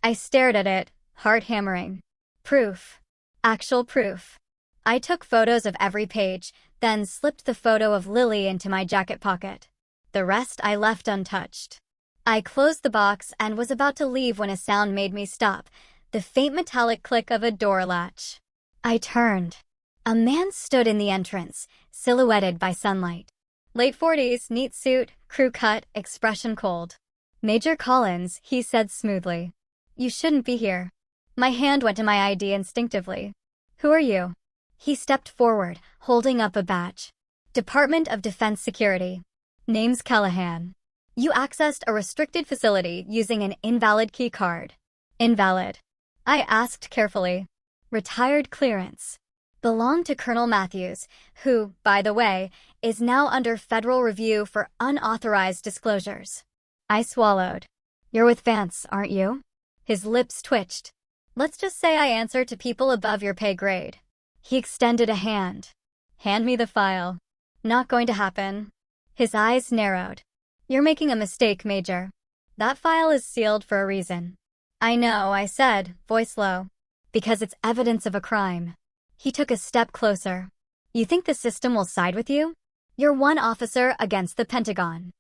Speaker 1: I stared at it, heart hammering. Proof. Actual proof. I took photos of every page, then slipped the photo of Lily into my jacket pocket. The rest I left untouched. I closed the box and was about to leave when a sound made me stop, the faint metallic click of a door latch. I turned. A man stood in the entrance, silhouetted by sunlight. Late 40s, neat suit, crew cut, expression cold. Major Collins, he said smoothly. You shouldn't be here. My hand went to my ID instinctively. Who are you? He stepped forward, holding up a badge. Department of Defense Security. Name's Callahan. You accessed a restricted facility using an invalid key card. Invalid. I asked carefully. Retired clearance. Belonged to Colonel Matthews, who, by the way, is now under federal review for unauthorized disclosures. I swallowed. You're with Vance, aren't you? His lips twitched. Let's just say I answer to people above your pay grade. He extended a hand. Hand me the file. Not going to happen. His eyes narrowed. You're making a mistake, Major. That file is sealed for a reason. I know, I said, voice low. Because it's evidence of a crime. He took a step closer. You think the system will side with you? You're one officer against the Pentagon.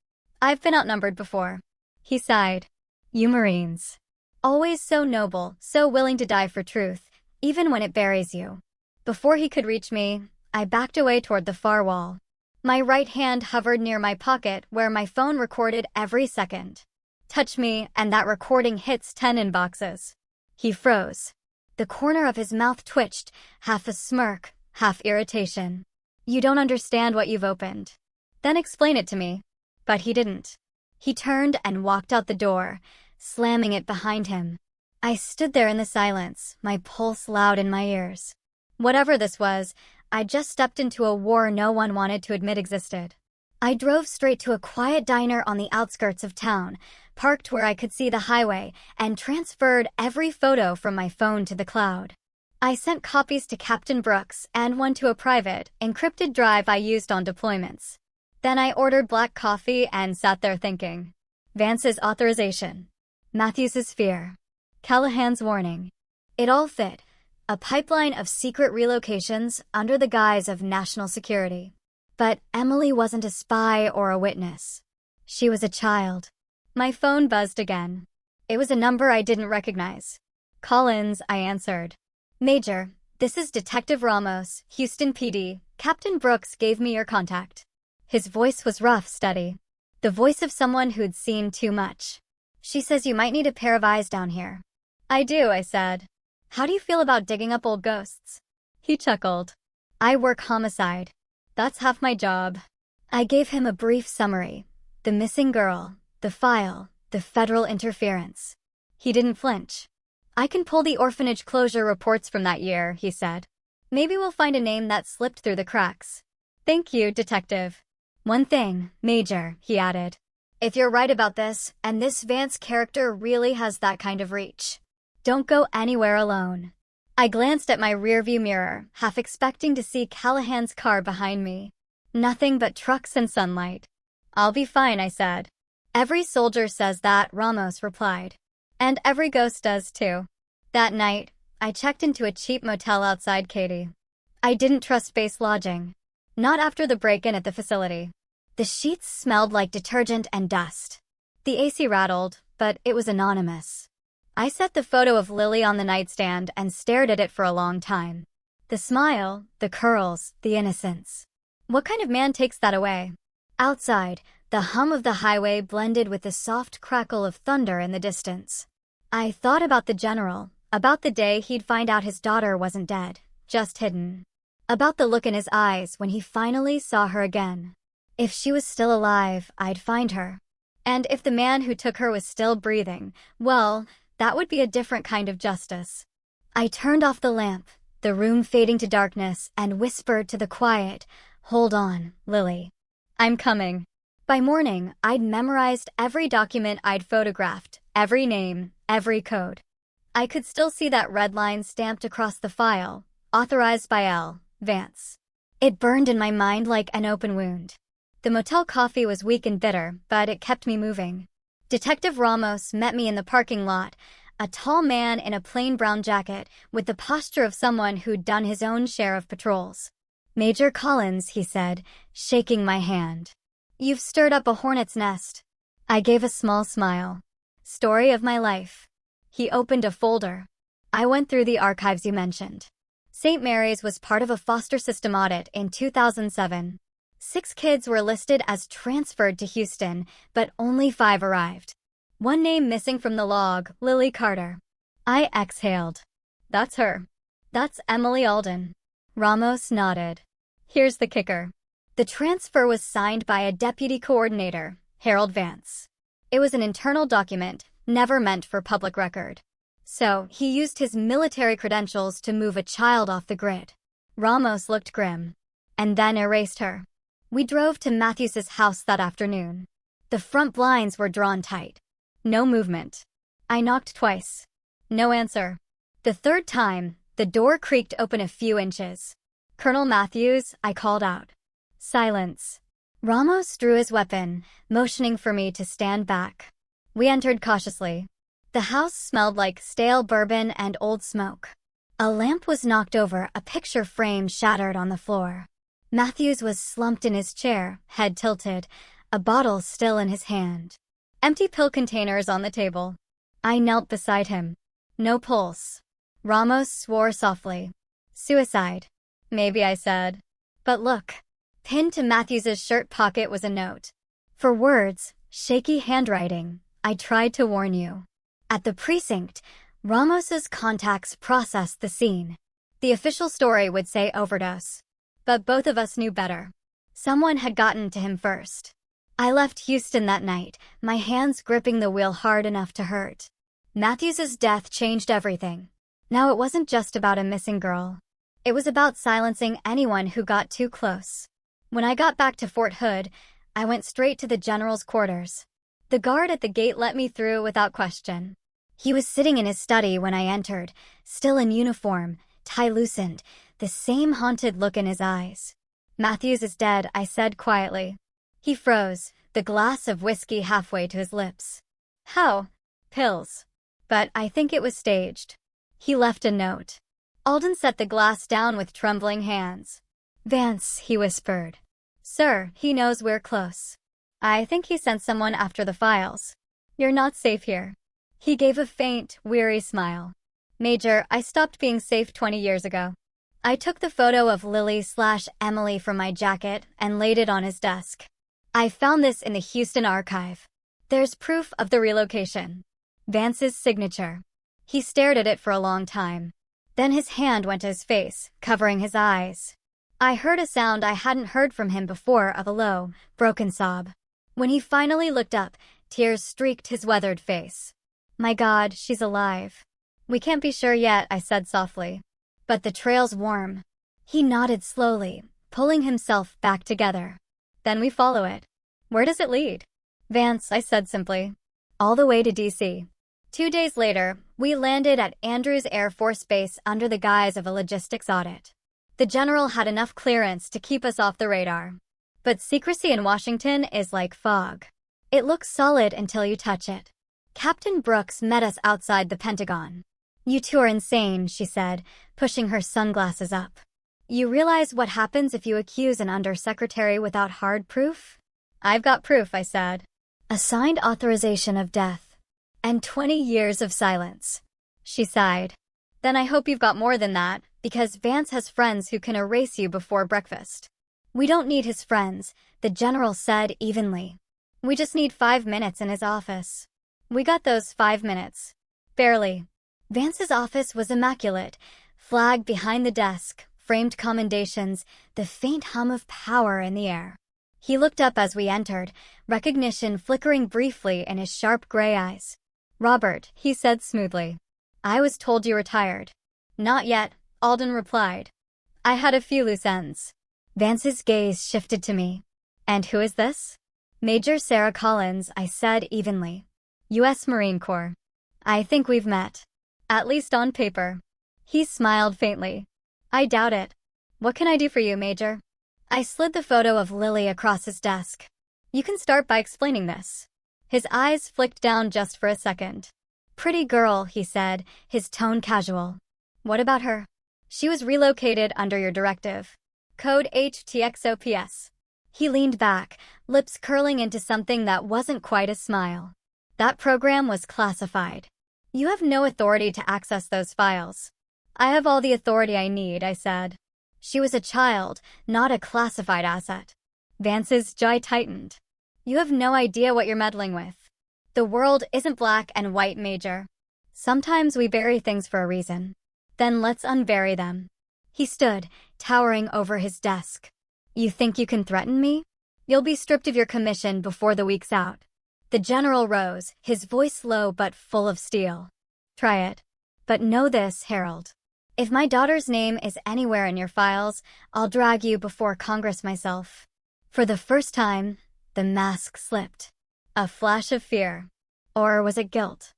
Speaker 1: I've been outnumbered before. He sighed. You Marines. Always so noble, so willing to die for truth, even when it buries you. Before he could reach me, I backed away toward the far wall. My right hand hovered near my pocket where my phone recorded every second. Touch me, and that recording hits 10 inboxes. He froze. The corner of his mouth twitched, half a smirk, half irritation. You don't understand what you've opened. Then explain it to me. But he didn't. He turned and walked out the door, slamming it behind him. I stood there in the silence, my pulse loud in my ears. Whatever this was, I just stepped into a war no one wanted to admit existed. I drove straight to a quiet diner on the outskirts of town, parked where I could see the highway, and transferred every photo from my phone to the cloud. I sent copies to Captain Brooks and one to a private, encrypted drive I used on deployments. Then I ordered black coffee and sat there thinking. Vance's authorization. Matthews's fear. Callahan's warning. It all fit. A pipeline of secret relocations under the guise of national security. But Emily wasn't a spy or a witness. She was a child. My phone buzzed again. It was a number I didn't recognize. Collins, I answered. Major, this is Detective Ramos, Houston PD. Captain Brooks gave me your contact. His voice was rough, steady. The voice of someone who'd seen too much. She says you might need a pair of eyes down here. I do, I said. How do you feel about digging up old ghosts? He chuckled. I work homicide. That's half my job. I gave him a brief summary. The missing girl, the file, the federal interference. He didn't flinch. I can pull the orphanage closure reports from that year, he said. Maybe we'll find a name that slipped through the cracks. Thank you, Detective. One thing, Major, he added. If you're right about this, and this Vance character really has that kind of reach, don't go anywhere alone. I glanced at my rearview mirror, half expecting to see Callahan's car behind me. Nothing but trucks and sunlight. I'll be fine, I said. Every soldier says that, Ramos replied. And every ghost does too. That night, I checked into a cheap motel outside Katy. I didn't trust base lodging. Not after the break-in at the facility. The sheets smelled like detergent and dust. The AC rattled, but it was anonymous. I set the photo of Lily on the nightstand and stared at it for a long time. The smile, the curls, the innocence. What kind of man takes that away? Outside, the hum of the highway blended with the soft crackle of thunder in the distance. I thought about the general, about the day he'd find out his daughter wasn't dead, just hidden. About the look in his eyes when he finally saw her again. If she was still alive, I'd find her. And if the man who took her was still breathing, well, that would be a different kind of justice. I turned off the lamp, the room fading to darkness, and whispered to the quiet, "Hold on, Lily. I'm coming." By morning, I'd memorized every document I'd photographed, every name, every code. I could still see that red line stamped across the file, authorized by L. Vance. It burned in my mind like an open wound. The motel coffee was weak and bitter, but it kept me moving. Detective Ramos met me in the parking lot, a tall man in a plain brown jacket with the posture of someone who'd done his own share of patrols. Major Collins, he said, shaking my hand. You've stirred up a hornet's nest. I gave a small smile. Story of my life. He opened a folder. I went through the archives you mentioned. St. Mary's was part of a foster system audit in 2007. 6 kids were listed as transferred to Houston, but only 5 arrived. One name missing from the log, Lily Carter. I exhaled. That's her. That's Emily Alden. Ramos nodded. Here's the kicker. The transfer was signed by a deputy coordinator, Harold Vance. It was an internal document, never meant for public record. So, he used his military credentials to move a child off the grid. Ramos looked grim. And then erased her. We drove to Matthews's house that afternoon. The front blinds were drawn tight. No movement. I knocked twice. No answer. The third time, the door creaked open a few inches. Colonel Matthews, I called out. Silence. Ramos drew his weapon, motioning for me to stand back. We entered cautiously. The house smelled like stale bourbon and old smoke. A lamp was knocked over, a picture frame shattered on the floor. Matthews was slumped in his chair, head tilted, a bottle still in his hand. Empty pill containers on the table. I knelt beside him. No pulse. Ramos swore softly. Suicide. Maybe, I said. But look. Pinned to Matthews's shirt pocket was a note. For words, shaky handwriting, I tried to warn you. At the precinct, Ramos's contacts processed the scene. The official story would say overdose. But both of us knew better. Someone had gotten to him first. I left Houston that night, my hands gripping the wheel hard enough to hurt. Matthews's death changed everything. Now it wasn't just about a missing girl. It was about silencing anyone who got too close. When I got back to Fort Hood, I went straight to the general's quarters. The guard at the gate let me through without question. He was sitting in his study when I entered, still in uniform, tie loosened, the same haunted look in his eyes. Matthews is dead, I said quietly. He froze, the glass of whiskey halfway to his lips. How? Pills. But I think it was staged. He left a note. Alden set the glass down with trembling hands. Vance, he whispered. Sir, he knows we're close. I think he sent someone after the files. You're not safe here. He gave a faint, weary smile. Major, I stopped being safe 20 years ago. I took the photo of Lily/Emily from my jacket and laid it on his desk. I found this in the Houston archive. There's proof of the relocation. Vance's signature. He stared at it for a long time. Then his hand went to his face, covering his eyes. I heard a sound I hadn't heard from him before of a low, broken sob. When he finally looked up, tears streaked his weathered face. My God, she's alive. We can't be sure yet, I said softly. But the trail's warm. He nodded slowly, pulling himself back together. Then we follow it. Where does it lead? Vance, I said simply. All the way to D.C. 2 days later, we landed at Andrews Air Force Base under the guise of a logistics audit. The general had enough clearance to keep us off the radar. But secrecy in Washington is like fog. It looks solid until you touch it. Captain Brooks met us outside the Pentagon. You two are insane, she said, pushing her sunglasses up. You realize what happens if you accuse an undersecretary without hard proof? I've got proof, I said. A signed authorization of death. And 20 years of silence. She sighed. Then I hope you've got more than that, because Vance has friends who can erase you before breakfast. We don't need his friends, the general said evenly. We just need 5 minutes in his office. We got those 5 minutes. Barely. Vance's office was immaculate, flag behind the desk, framed commendations, the faint hum of power in the air. He looked up as we entered, recognition flickering briefly in his sharp gray eyes. Robert, he said smoothly. I was told you retired. Not yet, Alden replied. I had a few loose ends. Vance's gaze shifted to me. And who is this? Major Sarah Collins, I said evenly. U.S. Marine Corps. I think we've met. At least on paper. He smiled faintly. I doubt it. What can I do for you, Major? I slid the photo of Lily across his desk. You can start by explaining this. His eyes flicked down just for a second. Pretty girl, he said, his tone casual. What about her? She was relocated under your directive. Code HTXOPS. He leaned back, lips curling into something that wasn't quite a smile. That program was classified. You have no authority to access those files. I have all the authority I need, I said. She was a child, not a classified asset. Vance's jaw tightened. You have no idea what you're meddling with. The world isn't black and white, Major. Sometimes we bury things for a reason. Then let's unbury them. He stood, towering over his desk. You think you can threaten me? You'll be stripped of your commission before the week's out. The general rose, his voice low but full of steel. Try it. But know this, Harold. If my daughter's name is anywhere in your files, I'll drag you before Congress myself. For the first time, the mask slipped. A flash of fear. Or was it guilt?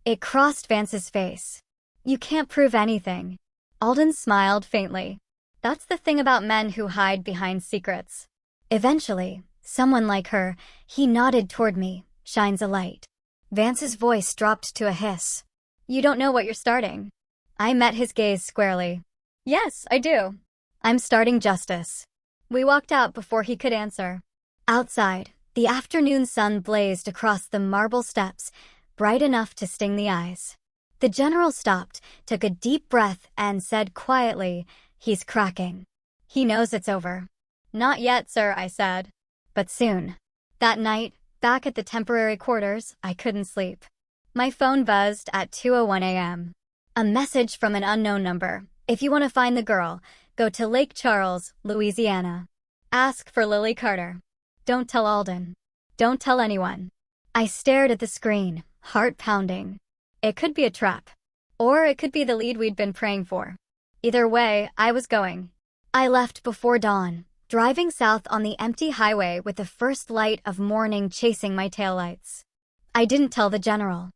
Speaker 1: It crossed Vance's face. You can't prove anything. Alden smiled faintly. That's the thing about men who hide behind secrets. Eventually, someone like her, he nodded toward me, shines a light. Vance's voice dropped to a hiss. You don't know what you're starting. I met his gaze squarely. Yes, I do. I'm starting justice. We walked out before he could answer. Outside, the afternoon sun blazed across the marble steps, bright enough to sting the eyes. The general stopped, took a deep breath, and said quietly, He's cracking. He knows it's over. Not yet, sir, I said. But soon. That night, back at the temporary quarters, I couldn't sleep. My phone buzzed at 2:01 a.m. A message from an unknown number. If you want to find the girl, go to Lake Charles, Louisiana. Ask for Lily Carter. Don't tell Alden. Don't tell anyone. I stared at the screen, heart pounding. It could be a trap. Or it could be the lead we'd been praying for. Either way, I was going. I left before dawn, driving south on the empty highway with the first light of morning chasing my taillights. I didn't tell the general.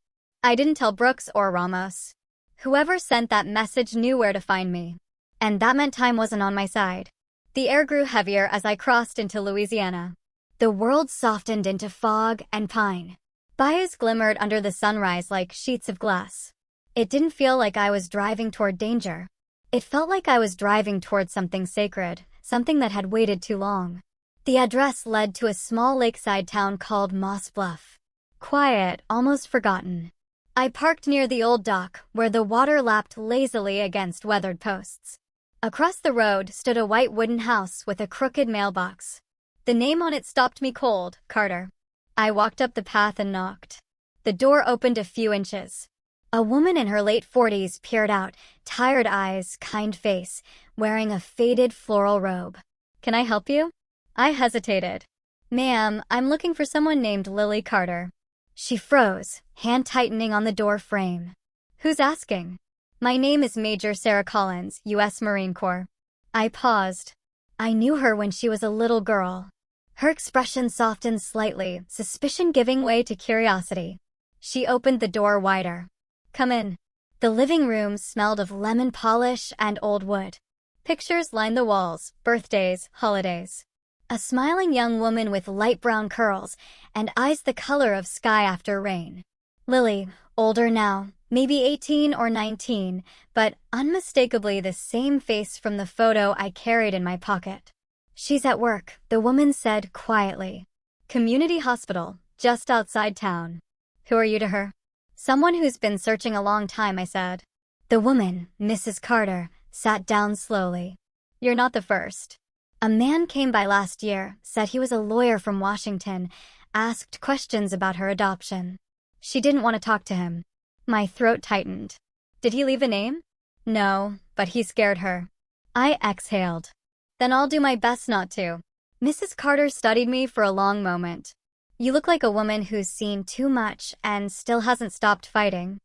Speaker 1: I didn't tell Brooks or Ramos. Whoever sent that message knew where to find me. And that meant time wasn't on my side. The air grew heavier as I crossed into Louisiana. The world softened into fog and pine. Bayous glimmered under the sunrise like sheets of glass. It didn't feel like I was driving toward danger. It felt like I was driving toward something sacred, something that had waited too long. The address led to a small lakeside town called Moss Bluff. Quiet, almost forgotten. I parked near the old dock, where the water lapped lazily against weathered posts. Across the road stood a white wooden house with a crooked mailbox. The name on it stopped me cold, Carter. I walked up the path and knocked. The door opened a few inches. A woman in her late 40s peered out, tired eyes, kind face, wearing a faded floral robe. Can I help you? I hesitated. Ma'am, I'm looking for someone named Lily Carter. She froze, hand tightening on the door frame. Who's asking? My name is Major Sarah Collins, U.S. Marine Corps. I paused. I knew her when she was a little girl. Her expression softened slightly, suspicion giving way to curiosity. She opened the door wider. Come in. The living room smelled of lemon polish and old wood. Pictures lined the walls, birthdays, holidays. A smiling young woman with light brown curls and eyes the color of sky after rain. Lily, older now, maybe 18 or 19, but unmistakably the same face from the photo I carried in my pocket. She's at work, the woman said quietly. Community hospital, just outside town. Who are you to her? Someone who's been searching a long time, I said. The woman, Mrs. Carter, sat down slowly. You're not the first. A man came by last year, said he was a lawyer from Washington, asked questions about her adoption. She didn't want to talk to him. My throat tightened. Did he leave a name? No, but he scared her. I exhaled. Then I'll do my best not to. Mrs. Carter studied me for a long moment. You look like a woman who's seen too much and still hasn't stopped fighting.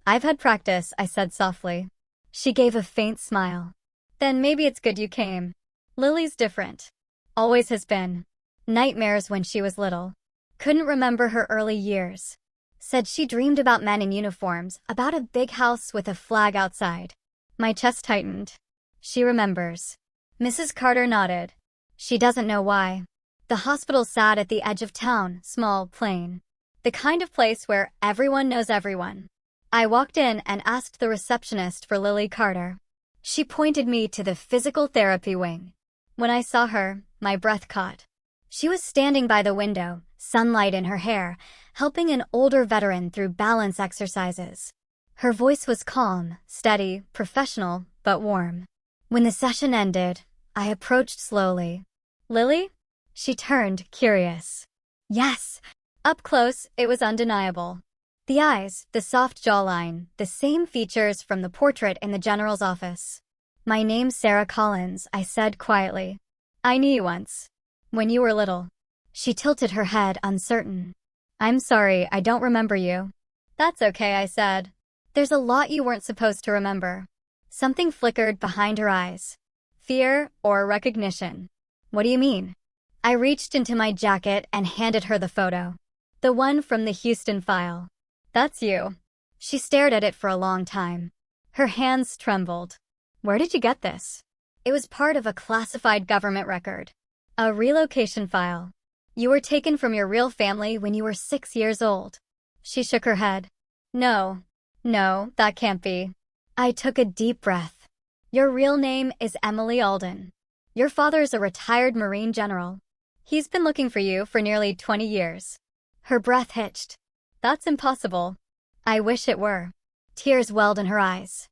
Speaker 1: I've had practice, I said softly. She gave a faint smile. Then maybe it's good you came. Lily's different. Always has been. Nightmares when she was little. Couldn't remember her early years. Said she dreamed about men in uniforms, about a big house with a flag outside. My chest tightened. She remembers. Mrs. Carter nodded. She doesn't know why. The hospital sat at the edge of town, small, plain. The kind of place where everyone knows everyone. I walked in and asked the receptionist for Lily Carter. She pointed me to the physical therapy wing. When I saw her, my breath caught. She was standing by the window, sunlight in her hair, helping an older veteran through balance exercises. Her voice was calm, steady, professional, but warm. When the session ended, I approached slowly. "Lily?" She turned, curious. "Yes." Up close, it was undeniable. The eyes, the soft jawline, the same features from the portrait in the general's office. "My name's Sarah Collins," I said quietly. "I knew you once. When you were little." She tilted her head, uncertain. "I'm sorry, I don't remember you." "That's okay," I said. "There's a lot you weren't supposed to remember." Something flickered behind her eyes. Fear or recognition? "What do you mean?" I reached into my jacket and handed her the photo. The one from the Houston file. "That's you." She stared at it for a long time. Her hands trembled. "Where did you get this?" "It was part of a classified government record. A relocation file. You were taken from your real family when you were 6 years old." She shook her head. No, that can't be." I took a deep breath. "Your real name is Emily Alden. Your father's a retired Marine general. He's been looking for you for nearly 20 years. Her breath hitched. "That's impossible." "I wish it were." Tears welled in her eyes.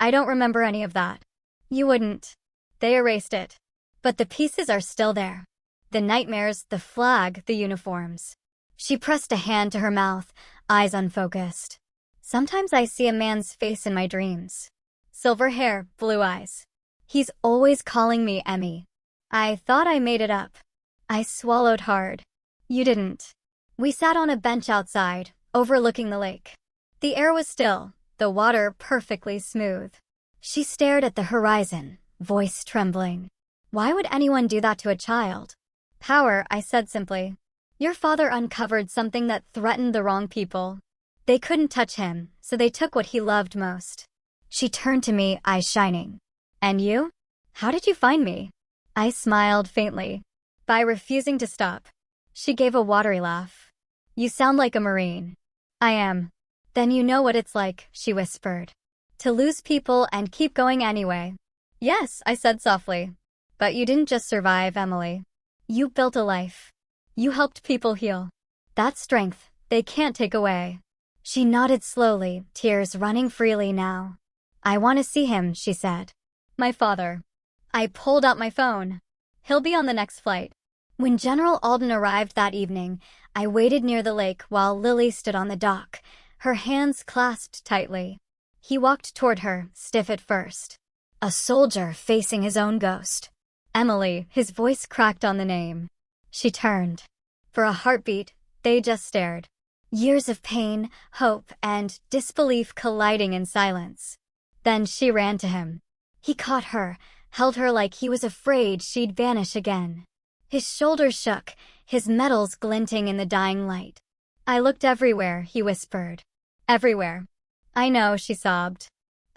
Speaker 1: "I don't remember any of that." "You wouldn't. They erased it. But the pieces are still there. The nightmares, the flag, the uniforms." She pressed a hand to her mouth, eyes unfocused. "Sometimes I see a man's face in my dreams. Silver hair, blue eyes. He's always calling me Emmy. I thought I made it up." I swallowed hard. "You didn't." We sat on a bench outside, overlooking the lake. The air was still, the water perfectly smooth. She stared at the horizon, voice trembling. "Why would anyone do that to a child?" "Power," I said simply. "Your father uncovered something that threatened the wrong people. They couldn't touch him, so they took what he loved most." She turned to me, eyes shining. "And you? How did you find me?" I smiled faintly. "By refusing to stop." She gave a watery laugh. "You sound like a Marine." "I am." "Then you know what it's like," she whispered. "To lose people and keep going anyway." "Yes," I said softly. "But you didn't just survive, Emily. You built a life. You helped people heal. That strength, they can't take away." She nodded slowly, tears running freely now. "I want to see him," she said. "My father." I pulled out my phone. "He'll be on the next flight." When General Alden arrived that evening, I waited near the lake while Lily stood on the dock, her hands clasped tightly. He walked toward her, stiff at first. A soldier facing his own ghost. "Emily," his voice cracked on the name. She turned. For a heartbeat, they just stared. Years of pain, hope, and disbelief colliding in silence. Then she ran to him. He caught her, held her like he was afraid she'd vanish again. His shoulders shook, his metals glinting in the dying light. "I looked everywhere," he whispered. "Everywhere." "I know," she sobbed.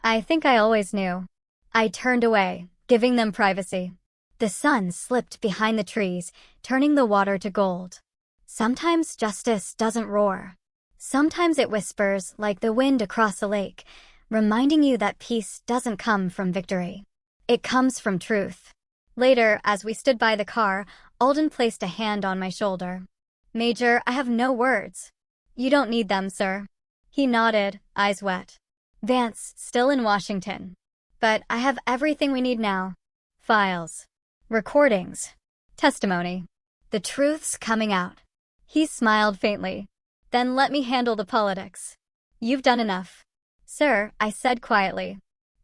Speaker 1: "I think I always knew." I turned away, giving them privacy. The sun slipped behind the trees, turning the water to gold. Sometimes justice doesn't roar. Sometimes it whispers like the wind across a lake, reminding you that peace doesn't come from victory. It comes from truth. Later, as we stood by the car, Alden placed a hand on my shoulder. "Major, I have no words." "You don't need them, sir." He nodded, eyes wet. "Vance, still in Washington. But I have everything we need now. Files. Recordings. Testimony. The truth's coming out." He smiled faintly. "Then let me handle the politics. You've done enough." "Sir," I said quietly.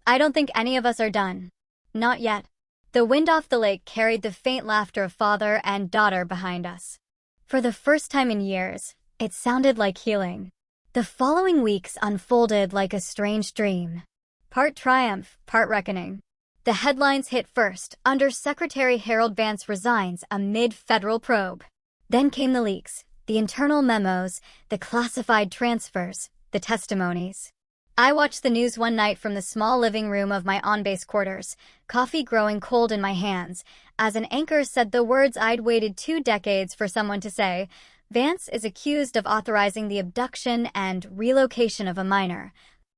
Speaker 1: "I don't think any of us are done. Not yet." The wind off the lake carried the faint laughter of father and daughter behind us. For the first time in years, it sounded like healing. The following weeks unfolded like a strange dream. Part triumph, part reckoning. The headlines hit first, Under Secretary Harold Vance resigns amid federal probe. Then came the leaks, the internal memos, the classified transfers, the testimonies. I watched the news one night from the small living room of my on-base quarters, coffee growing cold in my hands, as an anchor said the words I'd waited 2 decades for someone to say. "Vance is accused of authorizing the abduction and relocation of a minor,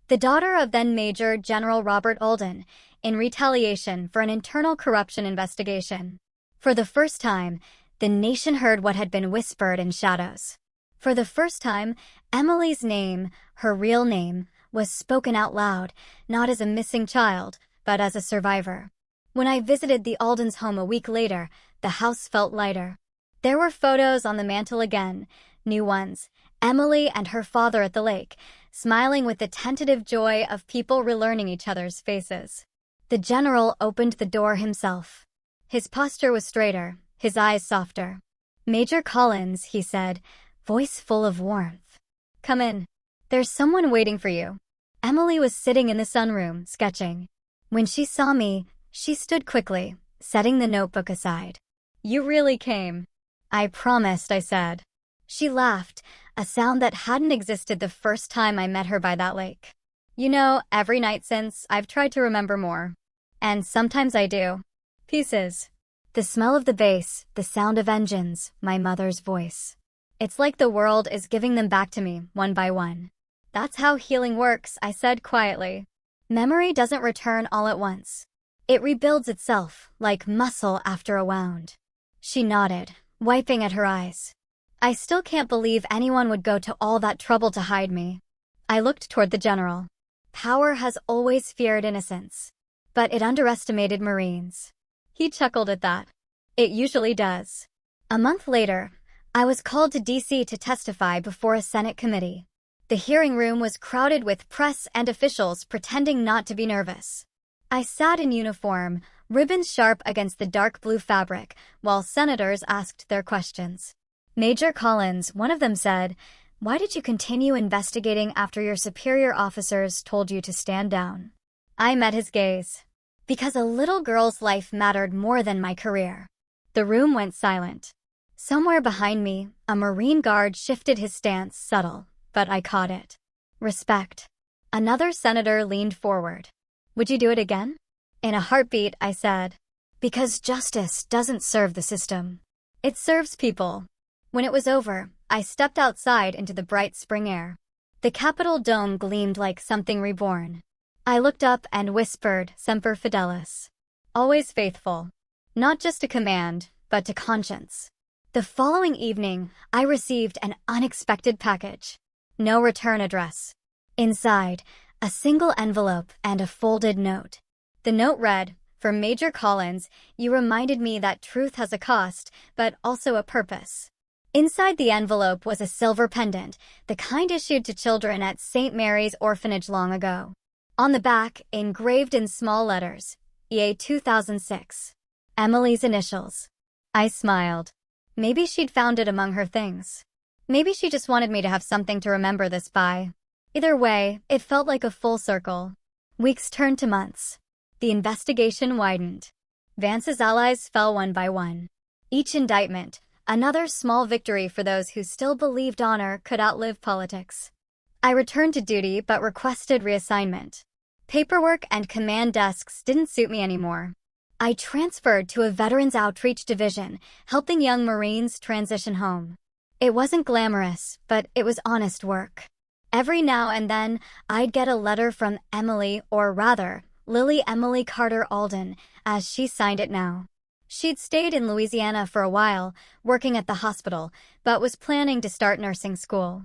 Speaker 1: the daughter of then Major General Robert Alden, in retaliation for an internal corruption investigation." For the first time, The nation heard what had been whispered in shadows. For the first time, Emily's name, her real name, was spoken out loud, not as a missing child, but as a survivor. When I visited the Aldens' home a week later, the house felt lighter. There were photos on the mantel again, new ones, Emily and her father at the lake, smiling with the tentative joy of people relearning each other's faces. The general opened the door himself. His posture was straighter, his eyes softer. "Major Collins," he said, voice full of warmth. "Come in. There's someone waiting for you." Emily was sitting in the sunroom, sketching. When she saw me, she stood quickly, setting the notebook aside. "You really came." "I promised," I said. She laughed, a sound that hadn't existed the first time I met her by that lake. "You know, every night since, I've tried to remember more. And sometimes I do. Pieces. The smell of the bass, the sound of engines, my mother's voice. It's like the world is giving them back to me, one by one." "That's how healing works," I said quietly. "Memory doesn't return all at once. It rebuilds itself, like muscle after a wound." She nodded, wiping at her eyes. "I still can't believe anyone would go to all that trouble to hide me." I looked toward the general. Power has always feared innocence, but it underestimated Marines. He chuckled at that. "It usually does." A month later, I was called to D.C. to testify before a Senate committee. The hearing room was crowded with press and officials pretending not to be nervous. I sat in uniform, ribbons sharp against the dark blue fabric, while senators asked their questions. "Major Collins," one of them said, "why did you continue investigating after your superior officers told you to stand down?" I met his gaze. "Because a little girl's life mattered more than my career." The room went silent. Somewhere behind me, a Marine guard shifted his stance, subtle, but I caught it. Respect. Another senator leaned forward. "Would you do it again?" In a heartbeat, I said. "Because justice doesn't serve the system. It serves people." When it was over, I stepped outside into the bright spring air. The Capitol dome gleamed like something reborn. I looked up and whispered, "Semper Fidelis." Always faithful. Not just to command, but to conscience. The following evening, I received an unexpected package. No return address. Inside, a single envelope and a folded note. The note read, "For Major Collins, you reminded me that truth has a cost, but also a purpose." Inside the envelope was a silver pendant, the kind issued to children at St. Mary's Orphanage long ago. On the back, engraved in small letters, EA 2006. Emily's initials. I smiled. Maybe she'd found it among her things. Maybe she just wanted me to have something to remember this by. Either way, it felt like a full circle. Weeks turned to months. The investigation widened. Vance's allies fell one by one. Each indictment, another small victory for those who still believed honor could outlive politics. I returned to duty but requested reassignment. Paperwork and command desks didn't suit me anymore. I transferred to a Veterans Outreach Division, helping young Marines transition home. It wasn't glamorous, but it was honest work. Every now and then, I'd get a letter from Emily, or rather, Lily Emily Carter Alden, as she signed it now. She'd stayed in Louisiana for a while, working at the hospital, but was planning to start nursing school.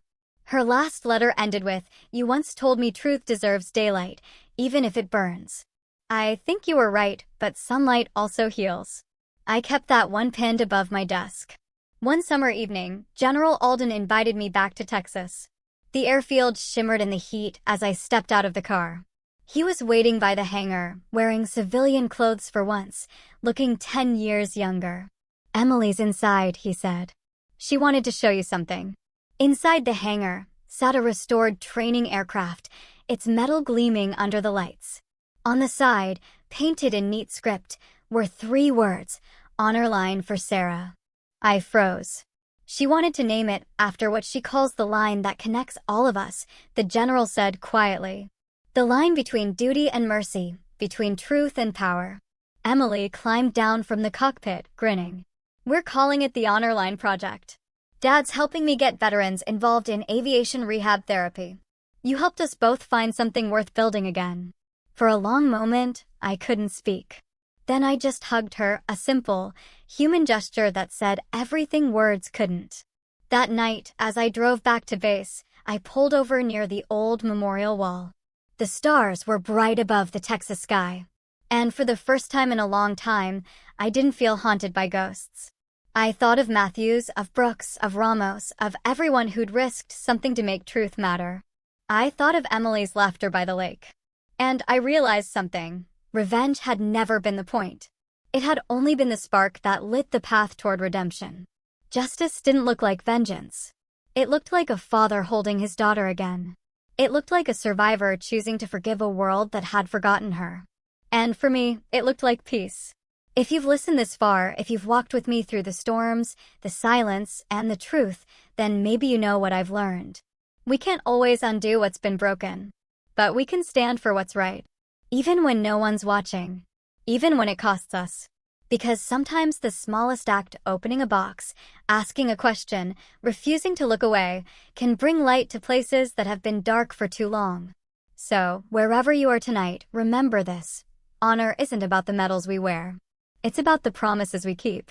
Speaker 1: Her last letter ended with, "You once told me truth deserves daylight, even if it burns. I think you were right, but sunlight also heals." I kept that one pinned above my desk. One summer evening, General Alden invited me back to Texas. The airfield shimmered in the heat as I stepped out of the car. He was waiting by the hangar, wearing civilian clothes for once, looking 10 years younger. "Emily's inside," he said. "She wanted to show you something." Inside the hangar sat a restored training aircraft, its metal gleaming under the lights. On the side, painted in neat script, were 3 words, "Honor Line for Sarah." I froze. "She wanted to name it after what she calls the line that connects all of us," the general said quietly. "The line between duty and mercy, between truth and power." Emily climbed down from the cockpit, grinning. "We're calling it the Honor Line Project. Dad's helping me get veterans involved in aviation rehab therapy. You helped us both find something worth building again." For a long moment, I couldn't speak. Then I just hugged her, a simple, human gesture that said everything words couldn't. That night, as I drove back to base, I pulled over near the old memorial wall. The stars were bright above the Texas sky. And for the first time in a long time, I didn't feel haunted by ghosts. I thought of Matthews, of Brooks, of Ramos, of everyone who'd risked something to make truth matter. I thought of Emily's laughter by the lake. And I realized something. Revenge had never been the point. It had only been the spark that lit the path toward redemption. Justice didn't look like vengeance. It looked like a father holding his daughter again. It looked like a survivor choosing to forgive a world that had forgotten her. And for me, it looked like peace. If you've listened this far, if you've walked with me through the storms, the silence, and the truth, then maybe you know what I've learned. We can't always undo what's been broken, but we can stand for what's right. Even when no one's watching. Even when it costs us. Because sometimes the smallest act, opening a box, asking a question, refusing to look away, can bring light to places that have been dark for too long. So, wherever you are tonight, remember this. Honor isn't about the medals we wear. It's about the promises we keep.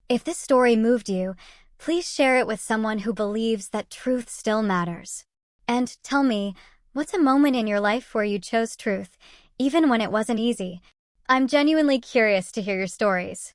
Speaker 1: If this story moved you, please share it with someone who believes that truth still matters. And tell me, what's a moment in your life where you chose truth, even when it wasn't easy? I'm genuinely curious to hear your stories.